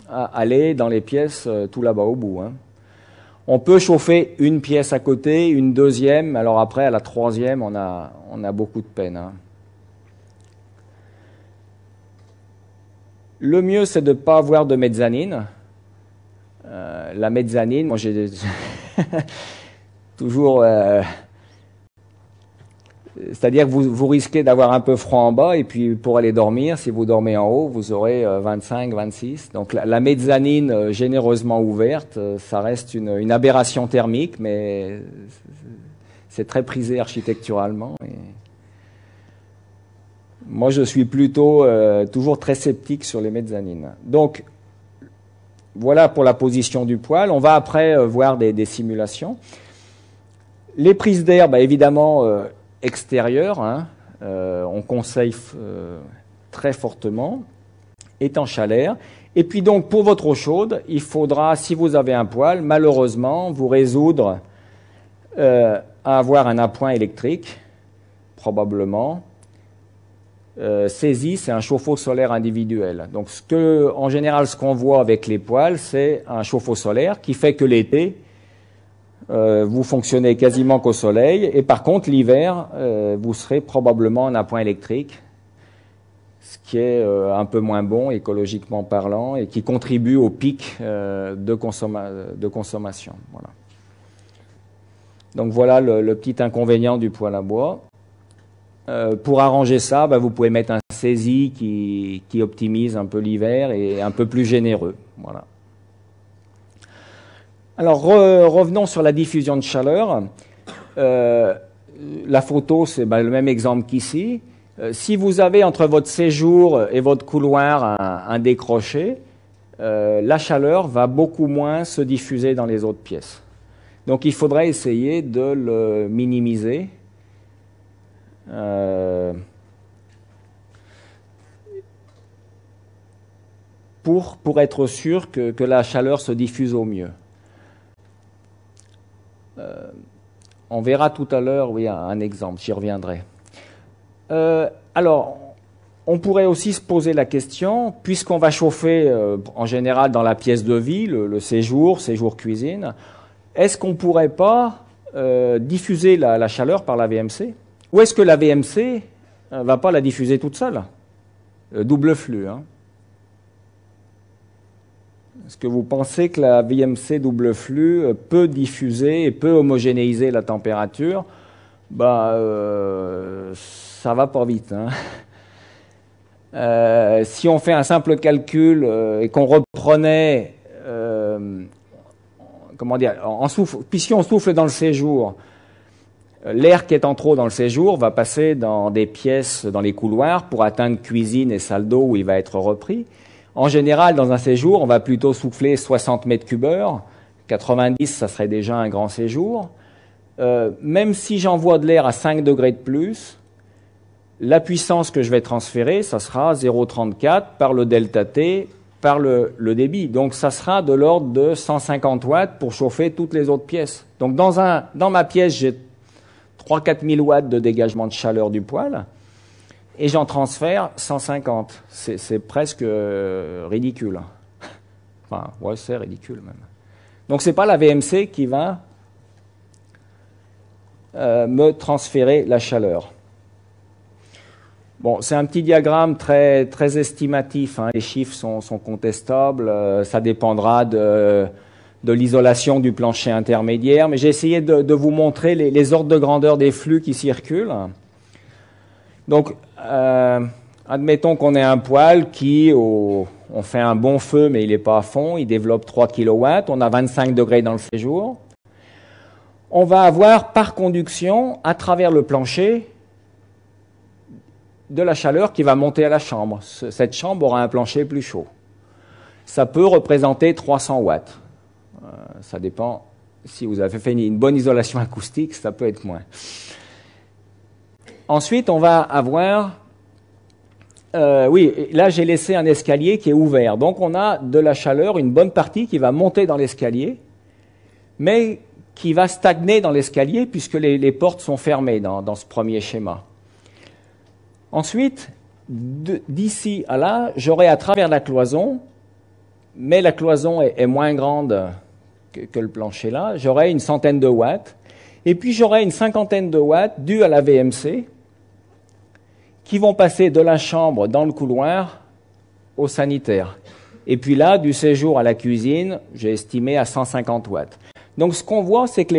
à aller dans les pièces tout là-bas au bout. On peut chauffer une pièce à côté, une deuxième, alors après, à la troisième, on a beaucoup de peine. Le mieux, c'est de ne pas avoir de mezzanine. La mezzanine, moi j'ai toujours... c'est-à-dire que vous risquez d'avoir un peu froid en bas, et puis pour aller dormir, si vous dormez en haut, vous aurez 25, 26. Donc la mezzanine généreusement ouverte, ça reste une aberration thermique, mais c'est très prisé architecturalement. Et moi, je suis plutôt toujours très sceptique sur les mezzanines. Donc, voilà pour la position du poêle. On va après voir des simulations. Les prises d'air, évidemment, extérieures, on conseille très fortement, étanche à l'air. Et puis donc, pour votre eau chaude, il faudra, si vous avez un poêle, malheureusement, vous résoudre à avoir un appoint électrique, probablement. CESI, c'est un chauffe-eau solaire individuel. Donc, en général, ce qu'on voit avec les poêles, c'est un chauffe-eau solaire qui fait que l'été, vous fonctionnez quasiment qu'au soleil, et par contre, l'hiver, vous serez probablement en appoint électrique, ce qui est un peu moins bon écologiquement parlant et qui contribue au pic de consommation. Voilà. Donc, voilà le petit inconvénient du poêle à bois. Pour arranger ça, vous pouvez mettre un CESI qui optimise un peu l'hiver et un peu plus généreux. Voilà. Alors, revenons sur la diffusion de chaleur. La photo, c'est le même exemple qu'ici. Si vous avez entre votre séjour et votre couloir un décroché, la chaleur va beaucoup moins se diffuser dans les autres pièces. Donc, il faudrait essayer de le minimiser. Pour être sûr que la chaleur se diffuse au mieux. On verra tout à l'heure, oui, un exemple, j'y reviendrai. Alors, on pourrait aussi se poser la question, puisqu'on va chauffer en général dans la pièce de vie, le séjour cuisine, est-ce qu'on ne pourrait pas diffuser la chaleur par la VMC? Ou est-ce que la VMC ne va pas la diffuser toute seule? Double flux. Est-ce que vous pensez que la VMC double flux peut diffuser et peut homogénéiser la température? Ça va pas vite. Si on fait un simple calcul et qu'on reprenait, puis si on souffle dans le séjour, L'air qui est en trop dans le séjour va passer dans des pièces, dans les couloirs, pour atteindre cuisine et salle d'eau où il va être repris. En général, dans un séjour, on va plutôt souffler 60 mètres cubes heure. 90, ça serait déjà un grand séjour. Même si j'envoie de l'air à 5 degrés de plus, la puissance que je vais transférer, ça sera 0,34 par le delta T, par le débit. Donc ça sera de l'ordre de 150 watts pour chauffer toutes les autres pièces. Donc dans ma pièce, j'ai 3-4 000 watts de dégagement de chaleur du poêle et j'en transfère 150. C'est presque ridicule. Enfin, ouais, c'est ridicule même. Donc c'est pas la VMC qui va me transférer la chaleur. Bon, c'est un petit diagramme très, très estimatif, hein. Les chiffres sont contestables, ça dépendra de l'isolation du plancher intermédiaire, mais j'ai essayé de vous montrer les ordres de grandeur des flux qui circulent. Donc, admettons qu'on ait un poêle qui, on fait un bon feu, mais il n'est pas à fond, il développe 3 kW, on a 25 degrés dans le séjour. On va avoir par conduction, à travers le plancher, de la chaleur qui va monter à la chambre. Cette chambre aura un plancher plus chaud. Ça peut représenter 300 watts. Ça dépend. Si vous avez fait une bonne isolation acoustique, ça peut être moins. Ensuite, on va avoir... oui, là, j'ai laissé un escalier qui est ouvert. Donc, on a de la chaleur, une bonne partie qui va monter dans l'escalier, mais qui va stagner dans l'escalier puisque les portes sont fermées dans ce premier schéma. Ensuite, d'ici à là, j'aurai à travers la cloison, mais la cloison est moins grande que le plancher là, j'aurai une centaine de watts, et puis j'aurai une cinquantaine de watts dus à la VMC qui vont passer de la chambre dans le couloir au sanitaire. Et puis là, du séjour à la cuisine, j'ai estimé à 150 watts. Donc ce qu'on voit, c'est que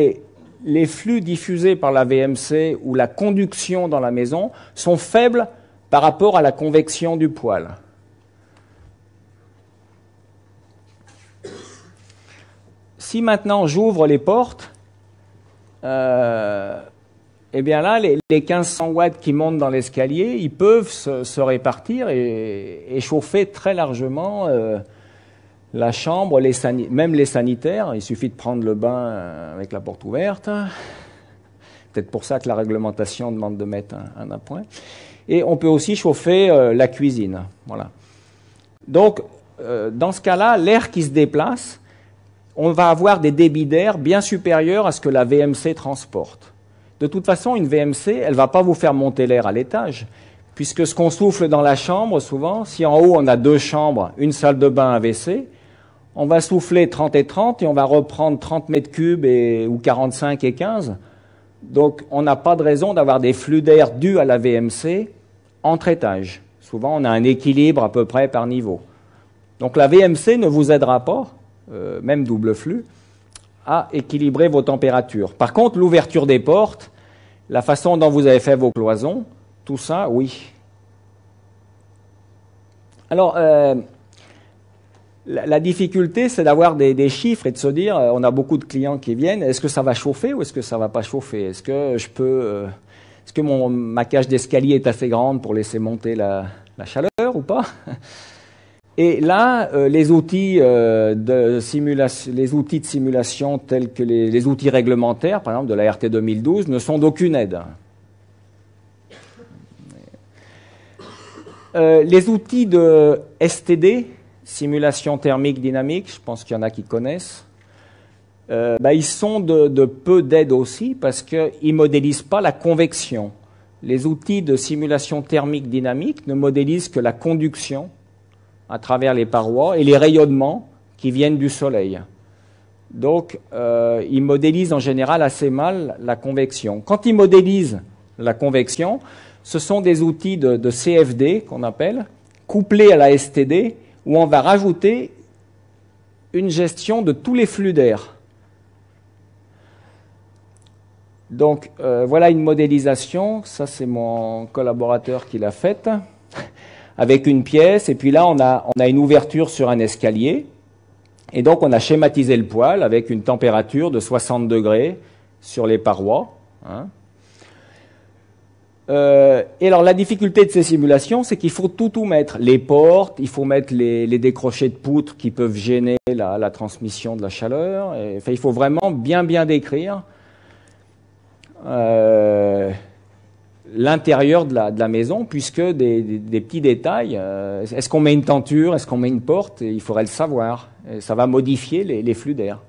les flux diffusés par la VMC ou la conduction dans la maison sont faibles par rapport à la convection du poêle. Si maintenant j'ouvre les portes, eh bien là, les 1500 watts qui montent dans l'escalier, ils peuvent se répartir et chauffer très largement la chambre, même les sanitaires. Il suffit de prendre le bain avec la porte ouverte. Peut-être pour ça que la réglementation demande de mettre un appoint. Et on peut aussi chauffer la cuisine. Voilà. Donc, dans ce cas-là, l'air qui se déplace, on va avoir des débits d'air bien supérieurs à ce que la VMC transporte. De toute façon, une VMC, elle ne va pas vous faire monter l'air à l'étage, puisque ce qu'on souffle dans la chambre, souvent, si en haut on a 2 chambres, une salle de bain, un WC, on va souffler 30 et 30 et on va reprendre 30 mètres cubes ou 45 et 15. Donc, on n'a pas de raison d'avoir des flux d'air dus à la VMC entre étages. Souvent, on a un équilibre à peu près par niveau. Donc, la VMC ne vous aidera pas, même double flux, à équilibrer vos températures. Par contre, l'ouverture des portes, la façon dont vous avez fait vos cloisons, tout ça, oui. Alors, la difficulté, c'est d'avoir des chiffres et de se dire, on a beaucoup de clients qui viennent, est-ce que ça va chauffer ou est-ce que ça va pas chauffer? Est-ce que je peux, est-ce que ma cage d'escalier est assez grande pour laisser monter la chaleur ou pas? Et là, les outils de simulation tels que les outils réglementaires, par exemple de la RT 2012, ne sont d'aucune aide. Les outils de STD, simulation thermique dynamique, je pense qu'il y en a qui connaissent, ils sont de peu d'aide aussi parce qu'ils ne modélisent pas la convection. Les outils de simulation thermique dynamique ne modélisent que la conduction à travers les parois et les rayonnements qui viennent du soleil. Donc, ils modélisent en général assez mal la convection. Quand ils modélisent la convection, ce sont des outils de CFD qu'on appelle, couplés à la STD, où on va rajouter une gestion de tous les flux d'air. Donc, voilà une modélisation. Ça, c'est mon collaborateur qui l'a faite. Avec une pièce, et puis là, on a une ouverture sur un escalier. Et donc, on a schématisé le poêle avec une température de 60 degrés sur les parois. Hein. Et alors la difficulté de ces simulations, c'est qu'il faut tout mettre. Les portes, il faut mettre les décrochés de poutres qui peuvent gêner la transmission de la chaleur. Et, enfin, il faut vraiment bien décrire l'intérieur de la maison, puisque des petits détails, est-ce qu'on met une tenture, est-ce qu'on met une porte, il faudrait le savoir. Et ça va modifier les flux d'air.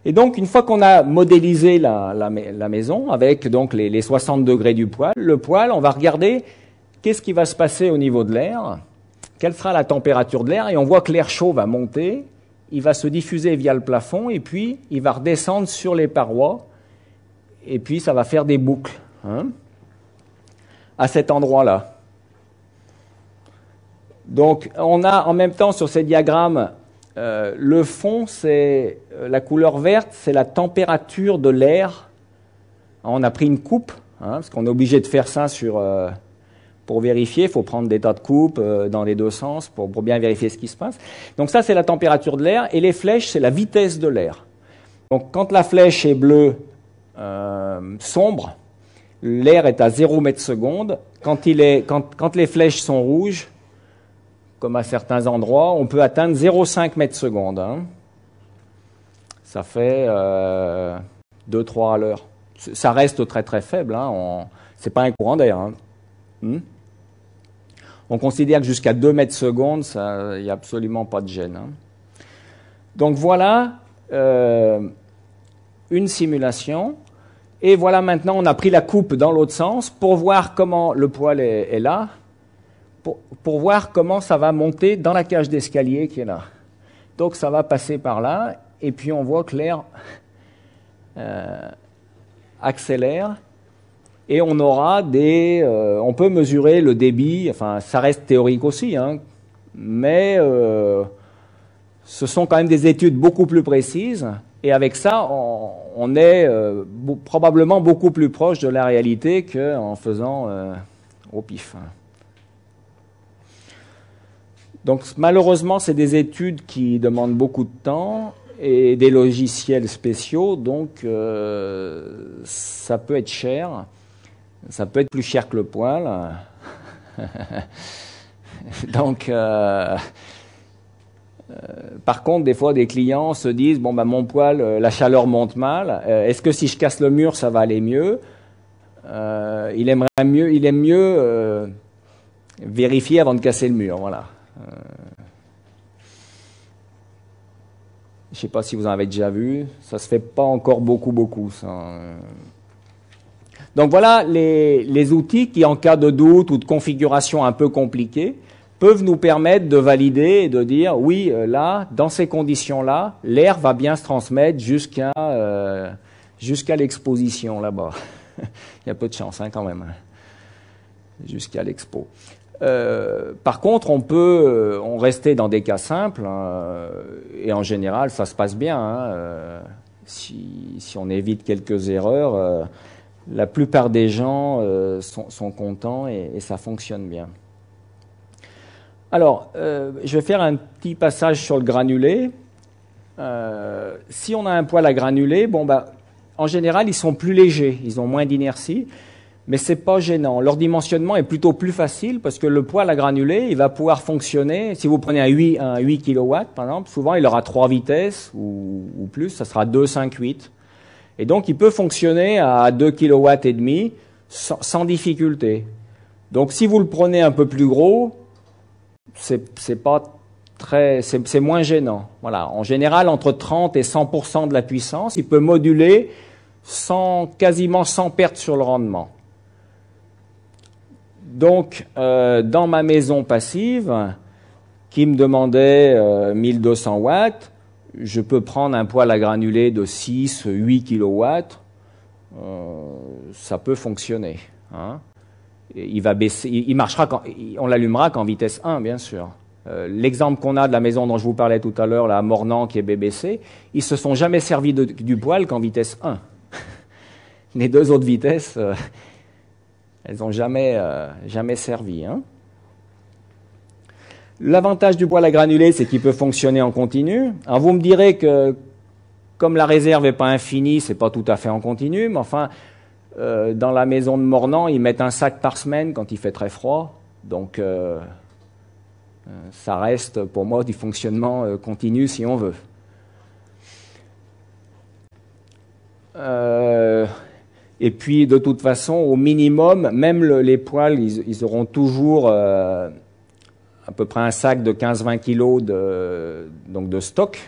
Et donc, une fois qu'on a modélisé la maison, avec donc les 60 degrés du poêle, le poêle, on va regarder qu'est-ce qui va se passer au niveau de l'air, quelle sera la température de l'air, et on voit que l'air chaud va monter, il va se diffuser via le plafond, et puis il va redescendre sur les parois, et puis ça va faire des boucles, hein, à cet endroit-là. Donc, on a en même temps sur ces diagrammes, le fond, c'est la couleur verte, c'est la température de l'air. On a pris une coupe, hein, parce qu'on est obligé de faire ça pour vérifier. Il faut prendre des tas de coupes dans les deux sens pour bien vérifier ce qui se passe. Donc ça, c'est la température de l'air. Et les flèches, c'est la vitesse de l'air. Donc quand la flèche est bleue sombre, l'air est à 0 mètre seconde. Quand les flèches sont rouges, comme à certains endroits, on peut atteindre 0,5 mètres seconde. Hein. Ça fait 2-3 à l'heure. Ça reste très très faible. Hein. C'est pas un courant d'air. Hein. On considère que jusqu'à 2 mètres seconde, il n'y a absolument pas de gêne. Hein. Donc voilà une simulation. Et voilà maintenant, on a pris la coupe dans l'autre sens pour voir comment le poêle est là. Pour voir comment ça va monter dans la cage d'escalier qui est là. Donc ça va passer par là, et puis on voit que l'air accélère, et on aura on peut mesurer le débit, enfin ça reste théorique aussi, hein, mais ce sont quand même des études beaucoup plus précises, et avec ça, on est probablement beaucoup plus proche de la réalité qu'en faisant au pif. Donc malheureusement, c'est des études qui demandent beaucoup de temps et des logiciels spéciaux, donc ça peut être cher, ça peut être plus cher que le poêle. Donc, par contre, des fois, des clients se disent, bon, ben, mon poêle, la chaleur monte mal, est-ce que si je casse le mur, ça va aller mieux? Il aime mieux vérifier avant de casser le mur, voilà. Je ne sais pas si vous en avez déjà vu, ça ne se fait pas encore beaucoup ça. Donc voilà les outils qui, en cas de doute ou de configuration un peu compliquée, peuvent nous permettre de valider et de dire, oui, là, dans ces conditions-là, l'air va bien se transmettre jusqu'à l'exposition là-bas. Il y a peu de chance, hein, quand même, jusqu'à l'expo. Par contre, on restait dans des cas simples, hein, et en général, ça se passe bien. Hein, si on évite quelques erreurs, la plupart des gens sont contents et ça fonctionne bien. Alors, je vais faire un petit passage sur le granulé. Si on a un poêle à granulés, bon, bah, en général, ils sont plus légers, ils ont moins d'inertie. Mais ce n'est pas gênant. Leur dimensionnement est plutôt plus facile parce que le poêle à granulés, il va pouvoir fonctionner. Si vous prenez un 8 kW, par exemple, souvent il aura 3 vitesses ou plus, ça sera 2, 5, 8. Et donc il peut fonctionner à 2 kW et demi sans difficulté. Donc si vous le prenez un peu plus gros, c'est moins gênant. Voilà. En général, entre 30 et 100% de la puissance, il peut moduler quasiment sans perte sur le rendement. Donc, dans ma maison passive, qui me demandait 1200 watts, je peux prendre un poêle à granulés de 6, 8 kW, ça peut fonctionner. Hein. Il va baisser, il marchera on l'allumera qu'en vitesse 1, bien sûr. L'exemple qu'on a de la maison dont je vous parlais tout à l'heure, la Mornan qui est BBC, ils se sont jamais servis du poêle qu'en vitesse 1. Les deux autres vitesses, elles n'ont jamais servi. Hein. L'avantage du poêle à granulés, c'est qu'il peut fonctionner en continu. Alors vous me direz que comme la réserve n'est pas infinie, c'est pas tout à fait en continu, mais enfin, Dans la maison de Mornan, ils mettent un sac par semaine quand il fait très froid. Donc, ça reste pour moi du fonctionnement continu si on veut. Et puis, de toute façon, au minimum, même les poêles, ils auront toujours à peu près un sac de 15-20 kg de stock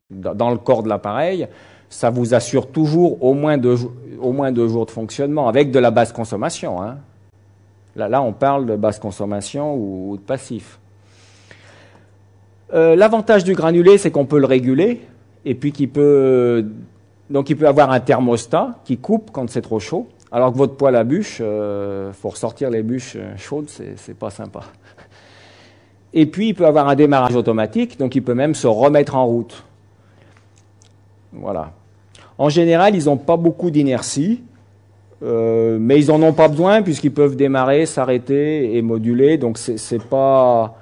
dans le corps de l'appareil. Ça vous assure toujours au moins 2 jours de fonctionnement, avec de la basse consommation. Hein. Là, on parle de basse consommation ou de passif. L'avantage du granulé, c'est qu'on peut le réguler, et puis donc il peut avoir un thermostat qui coupe quand c'est trop chaud, alors que votre poêle à bûche, faut ressortir les bûches chaudes, c'est pas sympa. Et puis il peut avoir un démarrage automatique, donc il peut même se remettre en route. Voilà. En général, ils n'ont pas beaucoup d'inertie, mais ils n'en ont pas besoin puisqu'ils peuvent démarrer, s'arrêter et moduler, donc c'est pas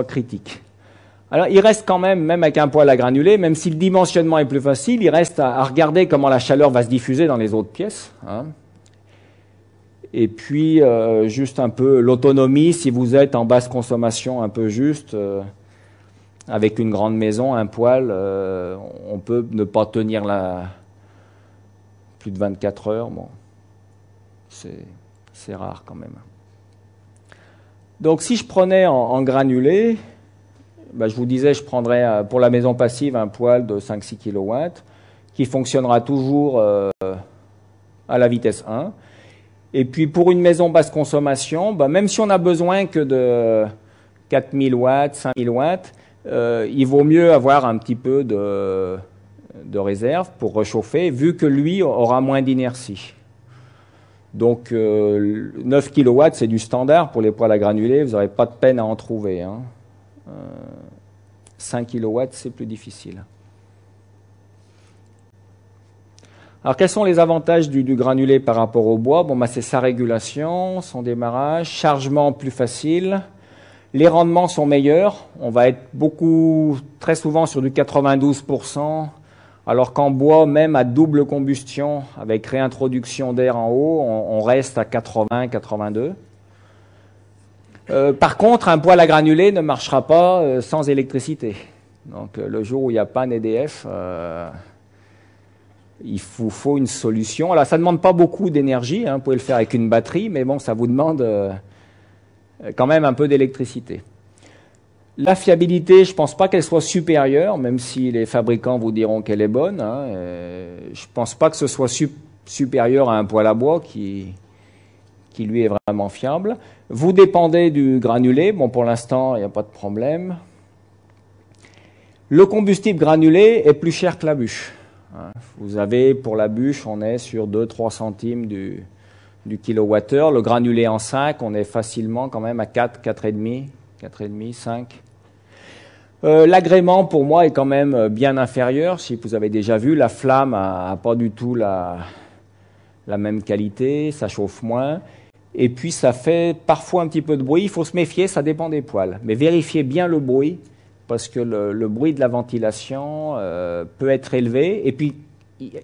critique. Alors, il reste quand même avec un poêle à granulés, même si le dimensionnement est plus facile, il reste à regarder comment la chaleur va se diffuser dans les autres pièces. Hein. Et puis, juste un peu l'autonomie, si vous êtes en basse consommation un peu juste, avec une grande maison, un poêle, on peut ne pas tenir plus de 24 heures. Bon, c'est rare quand même. Donc, si je prenais en granulé, je vous disais, je prendrais pour la maison passive un poêle de 5-6 kW qui fonctionnera toujours à la vitesse 1. Et puis pour une maison basse consommation, même si on a besoin que de 4000 watts, 5000 watts, il vaut mieux avoir un petit peu de réserve pour réchauffer, vu que lui aura moins d'inertie. Donc 9 kW, c'est du standard pour les poêles à granulés, vous n'aurez pas de peine à en trouver. Hein. 5 kW, c'est plus difficile. Alors, quels sont les avantages du granulé par rapport au bois? C'est sa régulation, son démarrage, chargement plus facile. Les rendements sont meilleurs. On va être très souvent sur du 92%, alors qu'en bois, même à double combustion, avec réintroduction d'air en haut, on reste à 80-82%. Par contre, un poêle à granulés ne marchera pas sans électricité. Donc, le jour où il n'y a pas un EDF, il vous faut une solution. Alors, ça ne demande pas beaucoup d'énergie. Hein, vous pouvez le faire avec une batterie, mais bon, ça vous demande quand même un peu d'électricité. La fiabilité, je ne pense pas qu'elle soit supérieure, même si les fabricants vous diront qu'elle est bonne. Hein, je ne pense pas que ce soit supérieur à un poêle à bois qui lui est vraiment fiable. Vous dépendez du granulé. Bon, pour l'instant, il n'y a pas de problème. Le combustible granulé est plus cher que la bûche. Vous avez, pour la bûche, on est sur 2-3 centimes du kilowattheure. Le granulé en 5, on est facilement quand même à 4, 4,5, 5. L'agrément, pour moi, est quand même bien inférieur. Si vous avez déjà vu, la flamme n'a pas du tout la même qualité, ça chauffe moins. Et puis, ça fait parfois un petit peu de bruit. Il faut se méfier, ça dépend des poêles. Mais vérifiez bien le bruit, parce que le bruit de la ventilation peut être élevé, et puis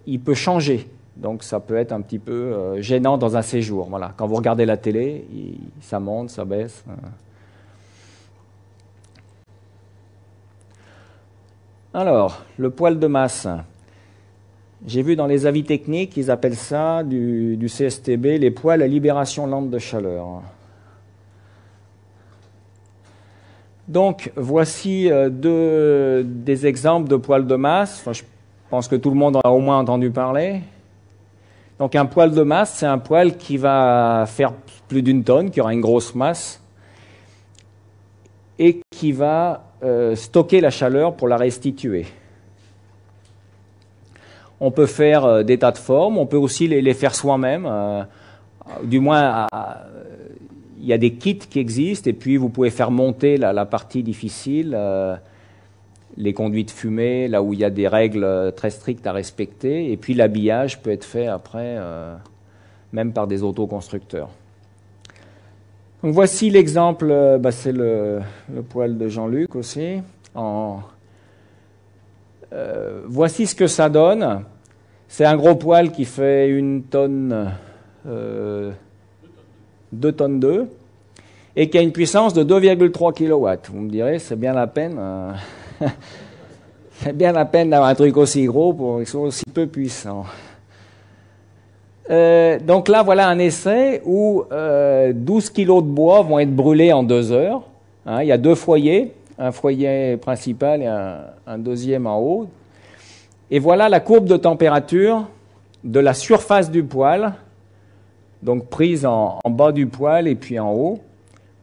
il peut changer. Donc, ça peut être un petit peu gênant dans un séjour. Voilà. Quand vous regardez la télé, ça monte, ça baisse. Alors, le poêle de masse. J'ai vu dans les avis techniques, ils appellent ça du CSTB, les poêles à libération lente de chaleur. Donc, voici des exemples de poêles de masse. Enfin, je pense que tout le monde en a au moins entendu parler. Donc, un poêle de masse, c'est un poêle qui va faire plus d'1 tonne, qui aura une grosse masse, et qui va stocker la chaleur pour la restituer. On peut faire des tas de formes, on peut aussi les faire soi-même. Du moins, il y a des kits qui existent, et puis vous pouvez faire monter la partie difficile, les conduits de fumée, là où il y a des règles très strictes à respecter, et puis l'habillage peut être fait après, même par des autoconstructeurs. Donc voici l'exemple, c'est le poêle de Jean-Luc aussi. Voici ce que ça donne. C'est un gros poêle qui fait 1 tonne, 2 tonnes 2, et qui a une puissance de 2,3 kW. Vous me direz, c'est bien la peine, c'est bien la peine d'avoir un truc aussi gros pour qu'il soit aussi peu puissant. Donc là, voilà un essai où 12 kg de bois vont être brûlés en 2 heures. Hein, il y a 2 foyers, un foyer principal et un deuxième en haut. Et voilà la courbe de température de la surface du poêle, donc prise en bas du poêle et puis en haut,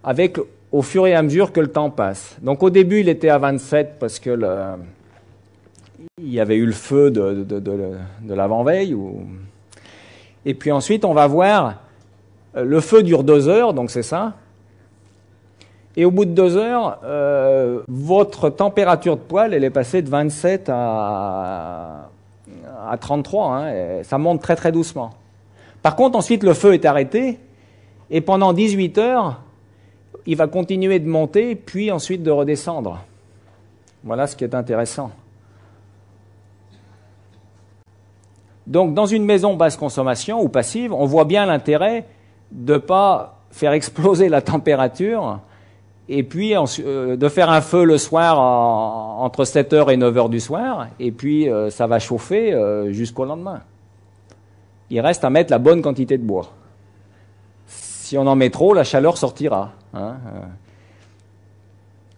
avec au fur et à mesure que le temps passe. Donc au début, il était à 27 parce que il y avait eu le feu de l'avant-veille. Et puis ensuite, on va voir, le feu dure 2 heures, donc c'est ça. Et au bout de 2 heures, votre température de poêle, elle est passée de 27 à 33. Hein, et ça monte très très doucement. Par contre, ensuite, le feu est arrêté. Et pendant 18 heures, il va continuer de monter, puis ensuite de redescendre. Voilà ce qui est intéressant. Donc, dans une maison basse consommation ou passive, on voit bien l'intérêt de ne pas faire exploser la température et puis de faire un feu le soir entre 7h et 9h du soir, et puis ça va chauffer jusqu'au lendemain. Il reste à mettre la bonne quantité de bois. Si on en met trop, la chaleur sortira. Hein.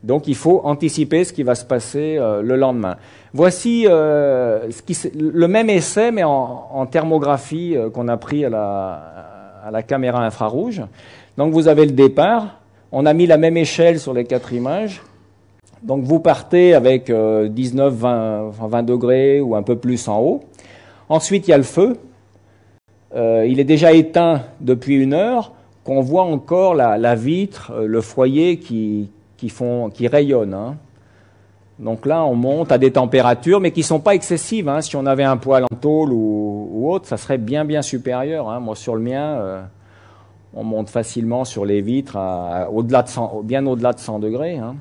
Donc, il faut anticiper ce qui va se passer le lendemain. Voici le même essai, mais en thermographie qu'on a pris à la caméra infrarouge. Donc, vous avez le départ. On a mis la même échelle sur les 4 images. Donc, vous partez avec 19, 20 degrés ou un peu plus en haut. Ensuite, il y a le feu. Il est déjà éteint depuis 1 heure, qu'on voit encore la vitre, le foyer qui rayonnent. Hein. Donc là, on monte à des températures, mais qui ne sont pas excessives. Hein. Si on avait un poêle en tôle ou autre, ça serait bien supérieur. Hein. Moi, sur le mien, on monte facilement sur les vitres au-delà de 100, bien au-delà de 100 degrés. Hein.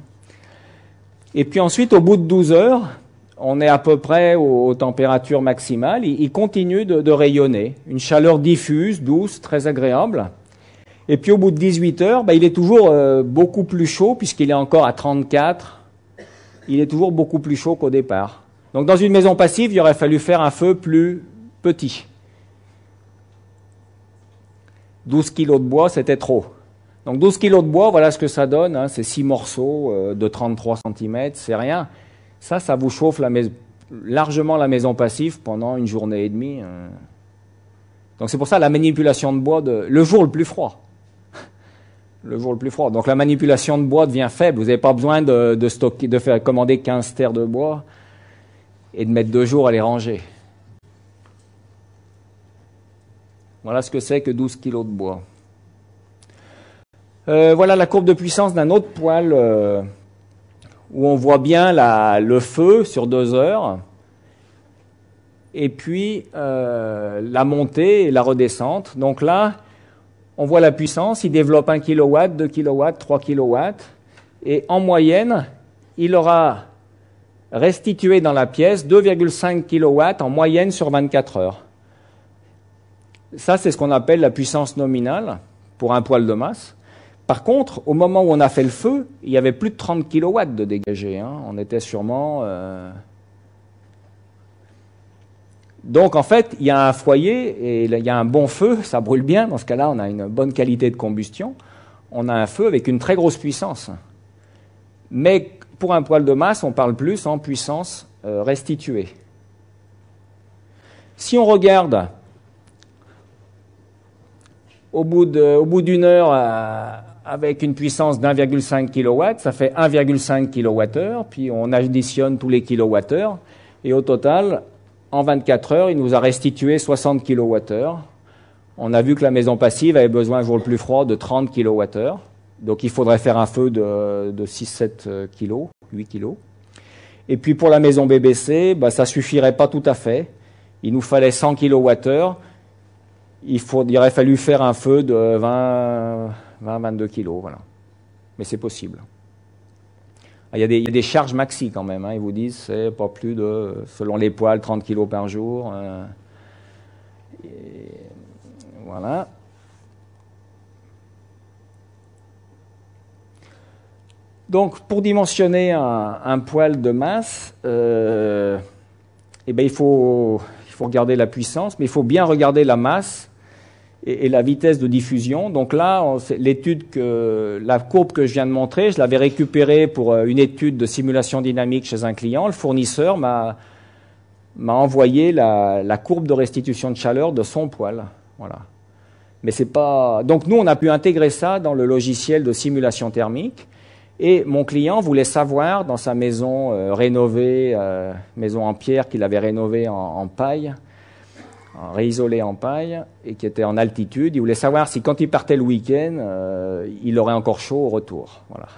Et puis ensuite, au bout de 12 heures, on est à peu près aux températures maximales. Il continue de rayonner. Une chaleur diffuse, douce, très agréable. Et puis au bout de 18 heures, il est toujours beaucoup plus chaud, puisqu'il est encore à 34. Il est toujours beaucoup plus chaud qu'au départ. Donc dans une maison passive, il aurait fallu faire un feu plus petit. 12 kg de bois, c'était trop. Donc 12 kg de bois, voilà ce que ça donne. Hein, c'est 6 morceaux de 33 cm, c'est rien. Ça vous chauffe largement la maison passive pendant 1 journée et demie. Donc c'est pour ça la manipulation de bois, le jour le plus froid. Le jour le plus froid. Donc la manipulation de bois devient faible. Vous n'avez pas besoin de stocker, de faire commander 15 terres de bois et de mettre 2 jours à les ranger. Voilà ce que c'est que 12 kg de bois. Voilà la courbe de puissance d'un autre poêle où on voit bien le feu sur 2 heures. Et puis la montée et la redescente. Donc là, on voit la puissance, il développe 1 kW, 2 kW, 3 kW, et en moyenne, il aura restitué dans la pièce 2,5 kW en moyenne sur 24 heures. Ça, c'est ce qu'on appelle la puissance nominale pour un poêle de masse. Par contre, au moment où on a fait le feu, il y avait plus de 30 kW de dégagés. Hein. On était sûrement... Donc, en fait, il y a un foyer et il y a un bon feu, ça brûle bien. Dans ce cas-là, on a une bonne qualité de combustion. On a un feu avec une très grosse puissance. Mais pour un poêle de masse, on parle plus en puissance restituée. Si on regarde au bout d'1 heure avec une puissance d'1,5 kW, ça fait 1,5 kWh, puis on additionne tous les kilowattheures, et au total... En 24 heures, il nous a restitué 60 kWh. On a vu que la maison passive avait besoin, le jour le plus froid, de 30 kWh. Donc il faudrait faire un feu de 6-7 kg, 8 kg. Et puis pour la maison BBC, ça ne suffirait pas tout à fait. Il nous fallait 100 kWh. Il aurait fallu faire un feu de 20-22 kg. Voilà. Mais c'est possible. Il y a des charges maxi quand même. Hein. Ils vous disent c'est pas plus de, selon les poêles, 30 kg par jour. Et voilà. Donc, pour dimensionner un poêle de masse, eh ben, il faut regarder la puissance, mais il faut bien regarder la masse et la vitesse de diffusion. Donc là, la courbe que je viens de montrer, je l'avais récupérée pour une étude de simulation dynamique chez un client. Le fournisseur m'a envoyé la courbe de restitution de chaleur de son poêle. Voilà. Mais c'est pas. Donc nous, on a pu intégrer ça dans le logiciel de simulation thermique. Et mon client voulait savoir, dans sa maison rénovée, maison en pierre qu'il avait rénovée en paille, réisolée en paille, et qui était en altitude, il voulait savoir si quand il partait le week-end, il aurait encore chaud au retour. Voilà.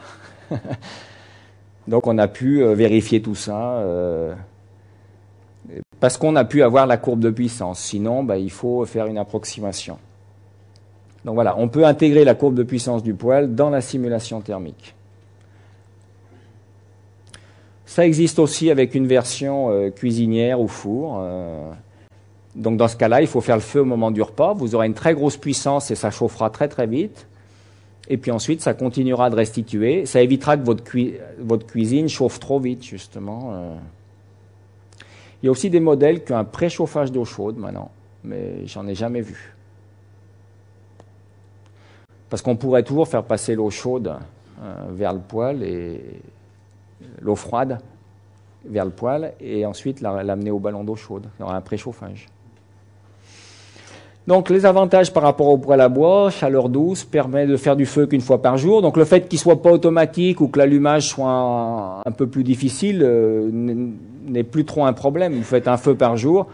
Donc on a pu vérifier tout ça, parce qu'on a pu avoir la courbe de puissance. Sinon, ben, il faut faire une approximation. Donc voilà, on peut intégrer la courbe de puissance du poêle dans la simulation thermique. Ça existe aussi avec une version cuisinière ou four. Donc dans ce cas-là, il faut faire le feu au moment du repas. Vous aurez une très grosse puissance et ça chauffera très très vite. Et puis ensuite, ça continuera de restituer. Ça évitera que votre cuisine chauffe trop vite, justement. Il y a aussi des modèles qui ont un préchauffage d'eau chaude maintenant, mais j'en ai jamais vu. Parce qu'on pourrait toujours faire passer l'eau chaude vers le poêle et l'eau froide vers le poêle et ensuite l'amener au ballon d'eau chaude. Il y aura un préchauffage. Donc les avantages par rapport au poêle à bois, chaleur douce, permet de faire du feu qu'une fois par jour. Donc le fait qu'il ne soit pas automatique ou que l'allumage soit un peu plus difficile n'est plus trop un problème. Vous faites un feu par jour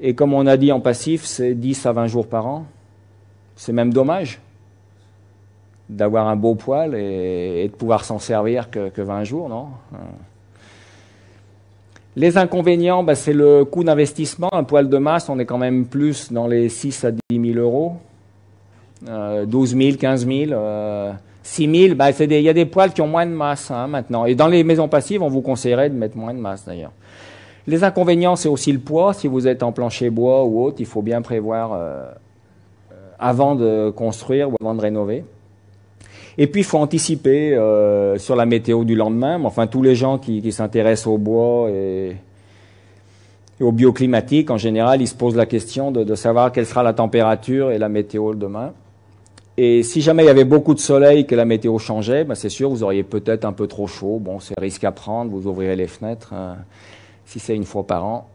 et comme on a dit en passif, c'est 10 à 20 jours par an. C'est même dommage d'avoir un beau poêle et de pouvoir s'en servir que 20 jours, non? Les inconvénients, ben, c'est le coût d'investissement. Un poêle de masse, on est quand même plus dans les 6 à 10 000 euros. 12 000, 15 000, 6 000. Ben, il y a des poêles qui ont moins de masse maintenant. Et dans les maisons passives, on vous conseillerait de mettre moins de masse d'ailleurs. Les inconvénients, c'est aussi le poids. Si vous êtes en plancher bois ou autre, il faut bien prévoir avant de construire ou avant de rénover. Et puis, il faut anticiper sur la météo du lendemain. Enfin, tous les gens qui s'intéressent au bois et au bioclimatique, en général, ils se posent la question de savoir quelle sera la température et la météo le demain. Et si jamais il y avait beaucoup de soleil, que la météo changeait, ben c'est sûr, vous auriez peut-être un peu trop chaud. Bon, c'est risque à prendre, vous ouvrirez les fenêtres. Si c'est une fois par an,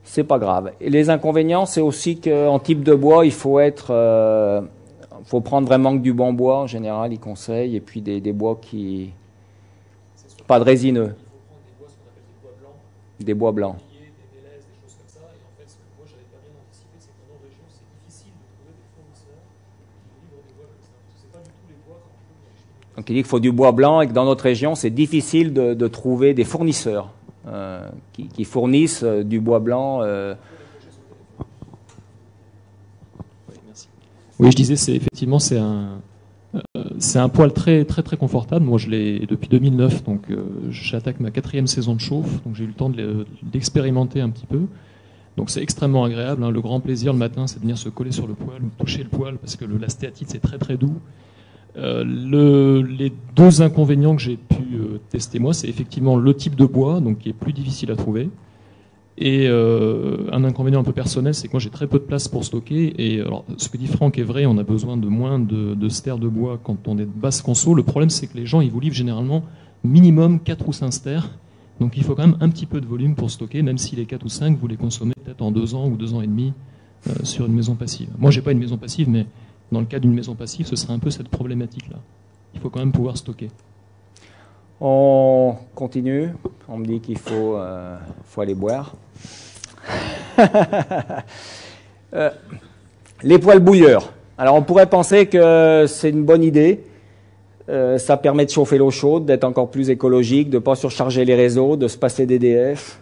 c'est pas grave. Et les inconvénients, c'est aussi qu'en type de bois, il faut faut prendre vraiment que du bon bois, en général, ils conseillent, et puis des bois qui... Pas de résineux. Il faut prendre des bois, ce qu'on appelle des bois blancs. Des bois blancs. Des mélèzes, des choses comme ça. Et en fait, ce que moi, j'avais pas bien anticipé, c'est que dans nos régions, c'est difficile de trouver des fournisseurs qui nous livrent des bois comme ça. Parce que c'est pas du tout les bois qu'on trouve dans les cheminées. Donc il dit qu'il faut du bois blanc et que dans notre région, c'est difficile de trouver des fournisseurs qui fournissent du bois blanc. Oui, je disais, effectivement, c'est un poêle très très très confortable. Moi, je l'ai depuis 2009, donc j'attaque ma 4e saison de chauffe, donc j'ai eu le temps d'expérimenter un petit peu. Donc c'est extrêmement agréable. Hein. Le grand plaisir le matin, c'est de venir se coller sur le poêle ou toucher le poêle parce que la stéatite c'est très très doux. Les deux inconvénients que j'ai pu tester moi, c'est effectivement le type de bois, donc qui est plus difficile à trouver. Et un inconvénient un peu personnel, c'est que moi j'ai très peu de place pour stocker. Et alors, ce que dit Franck est vrai, on a besoin de moins de stères de bois quand on est de basse conso. Le problème, c'est que les gens, ils vous livrent généralement minimum 4 ou 5 stères. Donc il faut quand même un petit peu de volume pour stocker, même si les 4 ou 5, vous les consommez peut-être en 2 ans ou 2 ans et demi sur une maison passive. Moi, j'ai pas une maison passive, mais dans le cas d'une maison passive, ce serait un peu cette problématique-là. Il faut quand même pouvoir stocker. On continue. On me dit qu'il faut aller boire. Les poêles bouilleurs. Alors on pourrait penser que c'est une bonne idée. Ça permet de chauffer l'eau chaude, d'être encore plus écologique, de ne pas surcharger les réseaux, de se passer d'EDF.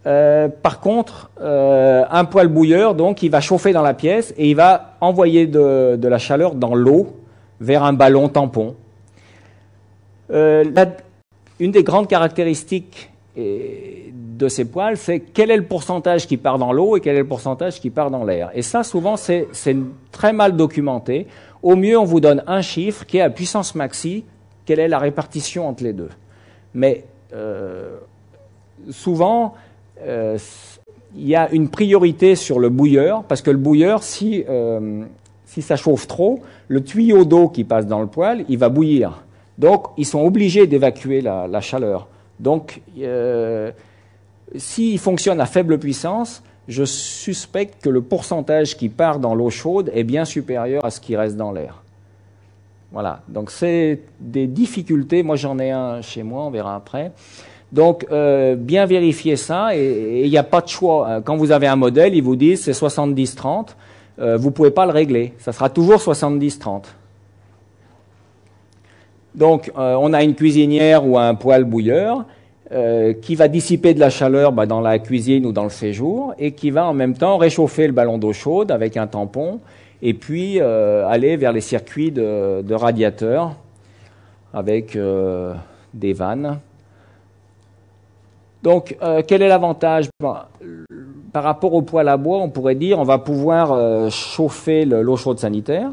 Par contre, un poêle bouilleur, donc, il va chauffer dans la pièce et il va envoyer de la chaleur dans l'eau vers un ballon tampon. Une des grandes caractéristiques de de ces poêles, c'est quel est le pourcentage qui part dans l'eau et quel est le pourcentage qui part dans l'air. Et ça, souvent, c'est très mal documenté. Au mieux, on vous donne un chiffre qui est à puissance maxi, quelle est la répartition entre les deux. Mais souvent, il y a une priorité sur le bouilleur, parce que le bouilleur, si ça chauffe trop, le tuyau d'eau qui passe dans le poêle, il va bouillir. Donc, ils sont obligés d'évacuer la chaleur. Donc, s'il fonctionne à faible puissance, je suspecte que le pourcentage qui part dans l'eau chaude est bien supérieur à ce qui reste dans l'air. Voilà, donc c'est des difficultés. Moi, j'en ai un chez moi, on verra après. Donc, bien vérifier ça, et il n'y a pas de choix. Quand vous avez un modèle, ils vous disent c'est 70-30, vous ne pouvez pas le régler. Ça sera toujours 70-30. Donc, on a une cuisinière ou un poêle bouilleur qui va dissiper de la chaleur dans la cuisine ou dans le séjour et qui va en même temps réchauffer le ballon d'eau chaude avec un tampon et puis aller vers les circuits de radiateurs avec des vannes. Donc, quel est l'avantage? Par rapport au poêle à bois, on pourrait dire on va pouvoir chauffer l'eau chaude sanitaire.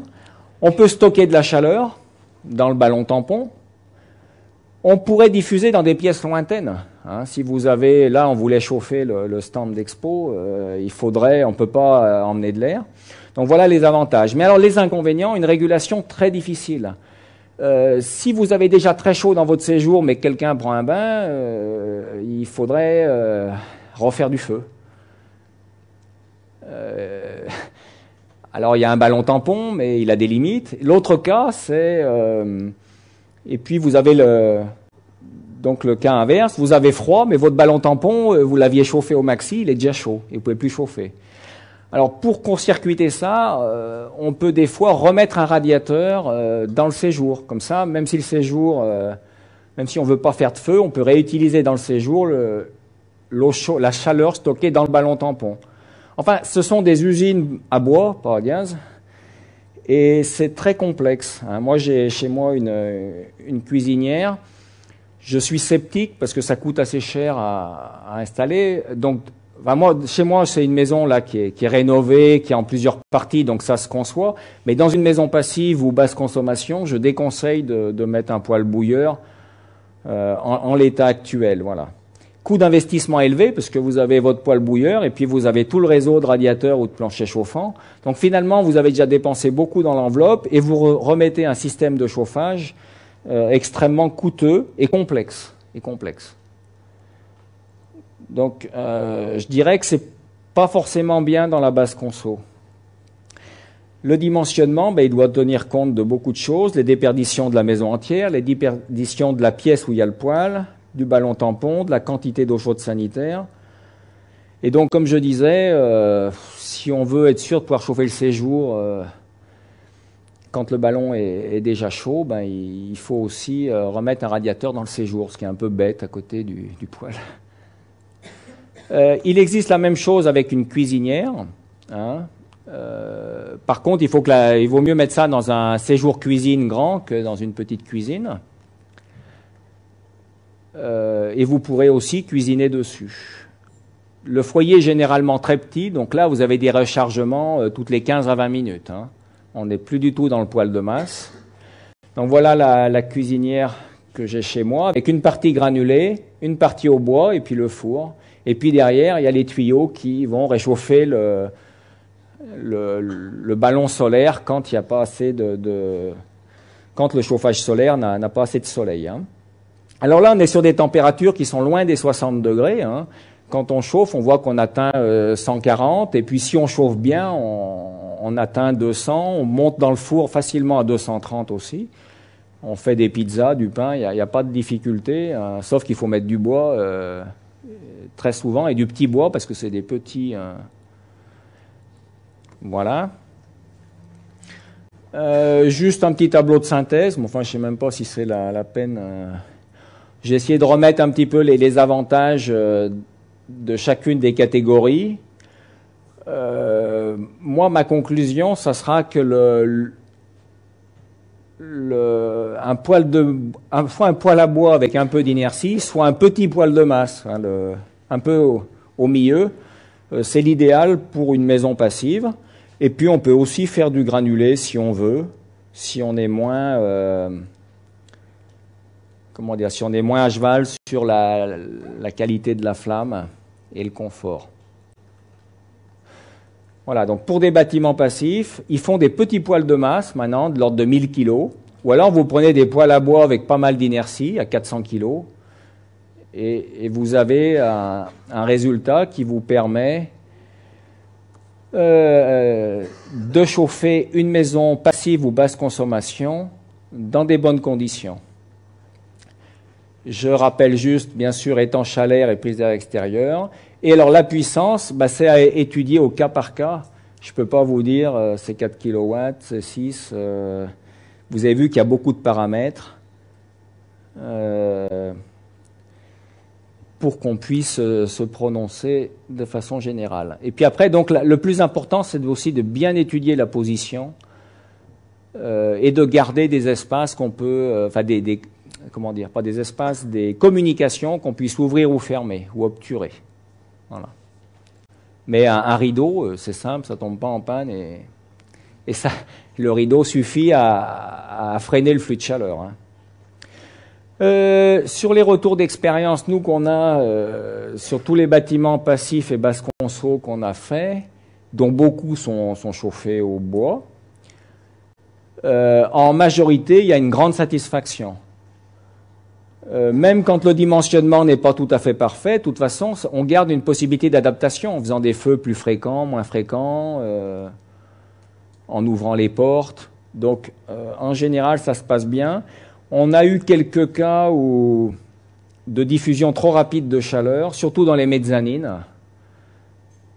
On peut stocker de la chaleur dans le ballon tampon. On pourrait diffuser dans des pièces lointaines. Si vous avez, là, on voulait chauffer le stand d'expo, on ne peut pas emmener de l'air. Donc voilà les avantages. Mais alors les inconvénients, une régulation très difficile. Si vous avez déjà très chaud dans votre séjour, mais que quelqu'un prend un bain, il faudrait refaire du feu. Alors il y a un ballon tampon, mais il a des limites. L'autre cas, c'est... et puis vous avez donc le cas inverse, vous avez froid, mais votre ballon tampon, vous l'aviez chauffé au maxi, il est déjà chaud, et vous ne pouvez plus chauffer. Alors pour court-circuiter ça, on peut des fois remettre un radiateur dans le séjour. Comme ça, même si le séjour, même si on ne veut pas faire de feu, on peut réutiliser dans le séjour la chaleur stockée dans le ballon tampon. Enfin, ce sont des usines à bois, pas à gaz, et c'est très complexe. Moi, j'ai chez moi une cuisinière. Je suis sceptique parce que ça coûte assez cher à installer. Donc, chez moi, c'est une maison là qui est rénovée, qui est en plusieurs parties, donc ça se conçoit. Mais dans une maison passive ou basse consommation, je déconseille de mettre un poêle bouilleur en l'état actuel. Voilà. Coût d'investissement élevé, parce que vous avez votre poêle bouilleur et puis vous avez tout le réseau de radiateurs ou de planchers chauffants. Donc finalement, vous avez déjà dépensé beaucoup dans l'enveloppe et vous remettez un système de chauffage extrêmement coûteux et complexe. Donc je dirais que c'est pas forcément bien dans la basse conso. Le dimensionnement, il doit tenir compte de beaucoup de choses, les déperditions de la maison entière, les déperditions de la pièce où il y a le poêle, du ballon tampon, de la quantité d'eau chaude sanitaire. Et donc, comme je disais, si on veut être sûr de pouvoir chauffer le séjour quand le ballon est déjà chaud, il faut aussi remettre un radiateur dans le séjour, ce qui est un peu bête à côté du poêle. Il existe la même chose avec une cuisinière. Par contre, il vaut mieux mettre ça dans un séjour cuisine grand que dans une petite cuisine. Et vous pourrez aussi cuisiner dessus. Le foyer est généralement très petit, donc là vous avez des rechargements toutes les 15 à 20 minutes. On n'est plus du tout dans le poêle de masse. Donc voilà la cuisinière que j'ai chez moi, avec une partie granulée, une partie au bois et puis le four. Et puis derrière, il y a les tuyaux qui vont réchauffer le ballon solaire quand il n'y a pas assez quand le chauffage solaire n'a pas assez de soleil. Alors là, on est sur des températures qui sont loin des 60 degrés. Quand on chauffe, on voit qu'on atteint 140. Et puis si on chauffe bien, on atteint 200. On monte dans le four facilement à 230 aussi. On fait des pizzas, du pain, il n'y a pas de difficulté. Sauf qu'il faut mettre du bois très souvent et du petit bois parce que c'est des petits... Voilà. Juste un petit tableau de synthèse. Je ne sais même pas si c'est la peine... J'ai essayé de remettre un petit peu les avantages de chacune des catégories. Moi, ma conclusion, ça sera que soit un poêle à bois avec un peu d'inertie, soit un petit poêle de masse. un peu au milieu. C'est l'idéal pour une maison passive. Et puis on peut aussi faire du granulé si on veut, si on est moins, si on est moins à cheval sur la qualité de la flamme et le confort. Voilà, donc pour des bâtiments passifs, ils font des petits poêles de masse maintenant, de l'ordre de 1000 kg. Ou alors vous prenez des poêles à bois avec pas mal d'inertie, à 400 kg, et vous avez un résultat qui vous permet de chauffer une maison passive ou basse consommation dans des bonnes conditions. Je rappelle juste, bien sûr, étanche à l'air et prise d'air extérieur. Et alors la puissance, c'est à étudier au cas par cas. Je ne peux pas vous dire c'est 4 kW, c'est 6. Vous avez vu qu'il y a beaucoup de paramètres pour qu'on puisse se prononcer de façon générale. Et puis après, donc le plus important, c'est aussi de bien étudier la position et de garder des espaces qu'on peut, pas des espaces, des communications qu'on puisse ouvrir ou fermer ou obturer. Voilà. Mais un rideau, c'est simple, ça tombe pas en panne et ça, le rideau suffit à freiner le flux de chaleur. Hein. Sur les retours d'expérience, nous qu'on a sur tous les bâtiments passifs et basse conso qu'on a fait, dont beaucoup sont chauffés au bois, en majorité, il y a une grande satisfaction. Même quand le dimensionnement n'est pas tout à fait parfait, de toute façon, on garde une possibilité d'adaptation en faisant des feux plus fréquents, moins fréquents, en ouvrant les portes. Donc, en général, ça se passe bien. On a eu quelques cas de diffusion trop rapide de chaleur, surtout dans les mezzanines.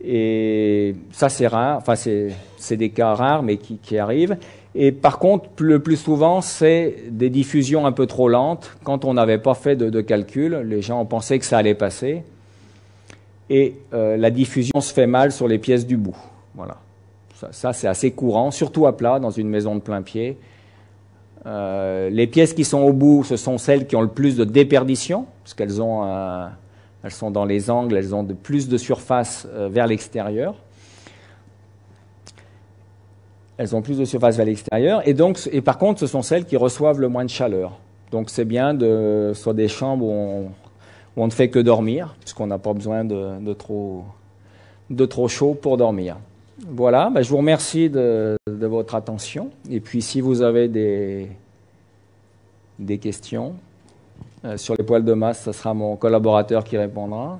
Et ça, c'est rare. Enfin, c'est des cas rares, mais qui arrivent. Et par contre, le plus souvent, c'est des diffusions un peu trop lentes. Quand on n'avait pas fait de calcul, les gens ont pensé que ça allait passer. Et la diffusion se fait mal sur les pièces du bout. Voilà. Ça c'est assez courant, surtout à plat, dans une maison de plein pied. Les pièces qui sont au bout, ce sont celles qui ont le plus de déperdition, parce qu'elles elles sont dans les angles, elles ont plus de surface vers l'extérieur. Elles ont plus de surface vers l'extérieur. Et par contre, ce sont celles qui reçoivent le moins de chaleur. Donc c'est bien soit des chambres où on ne fait que dormir, puisqu'on n'a pas besoin de trop chaud pour dormir. Voilà, je vous remercie de votre attention. Et puis si vous avez des questions sur les poêles de masse, ce sera mon collaborateur qui répondra.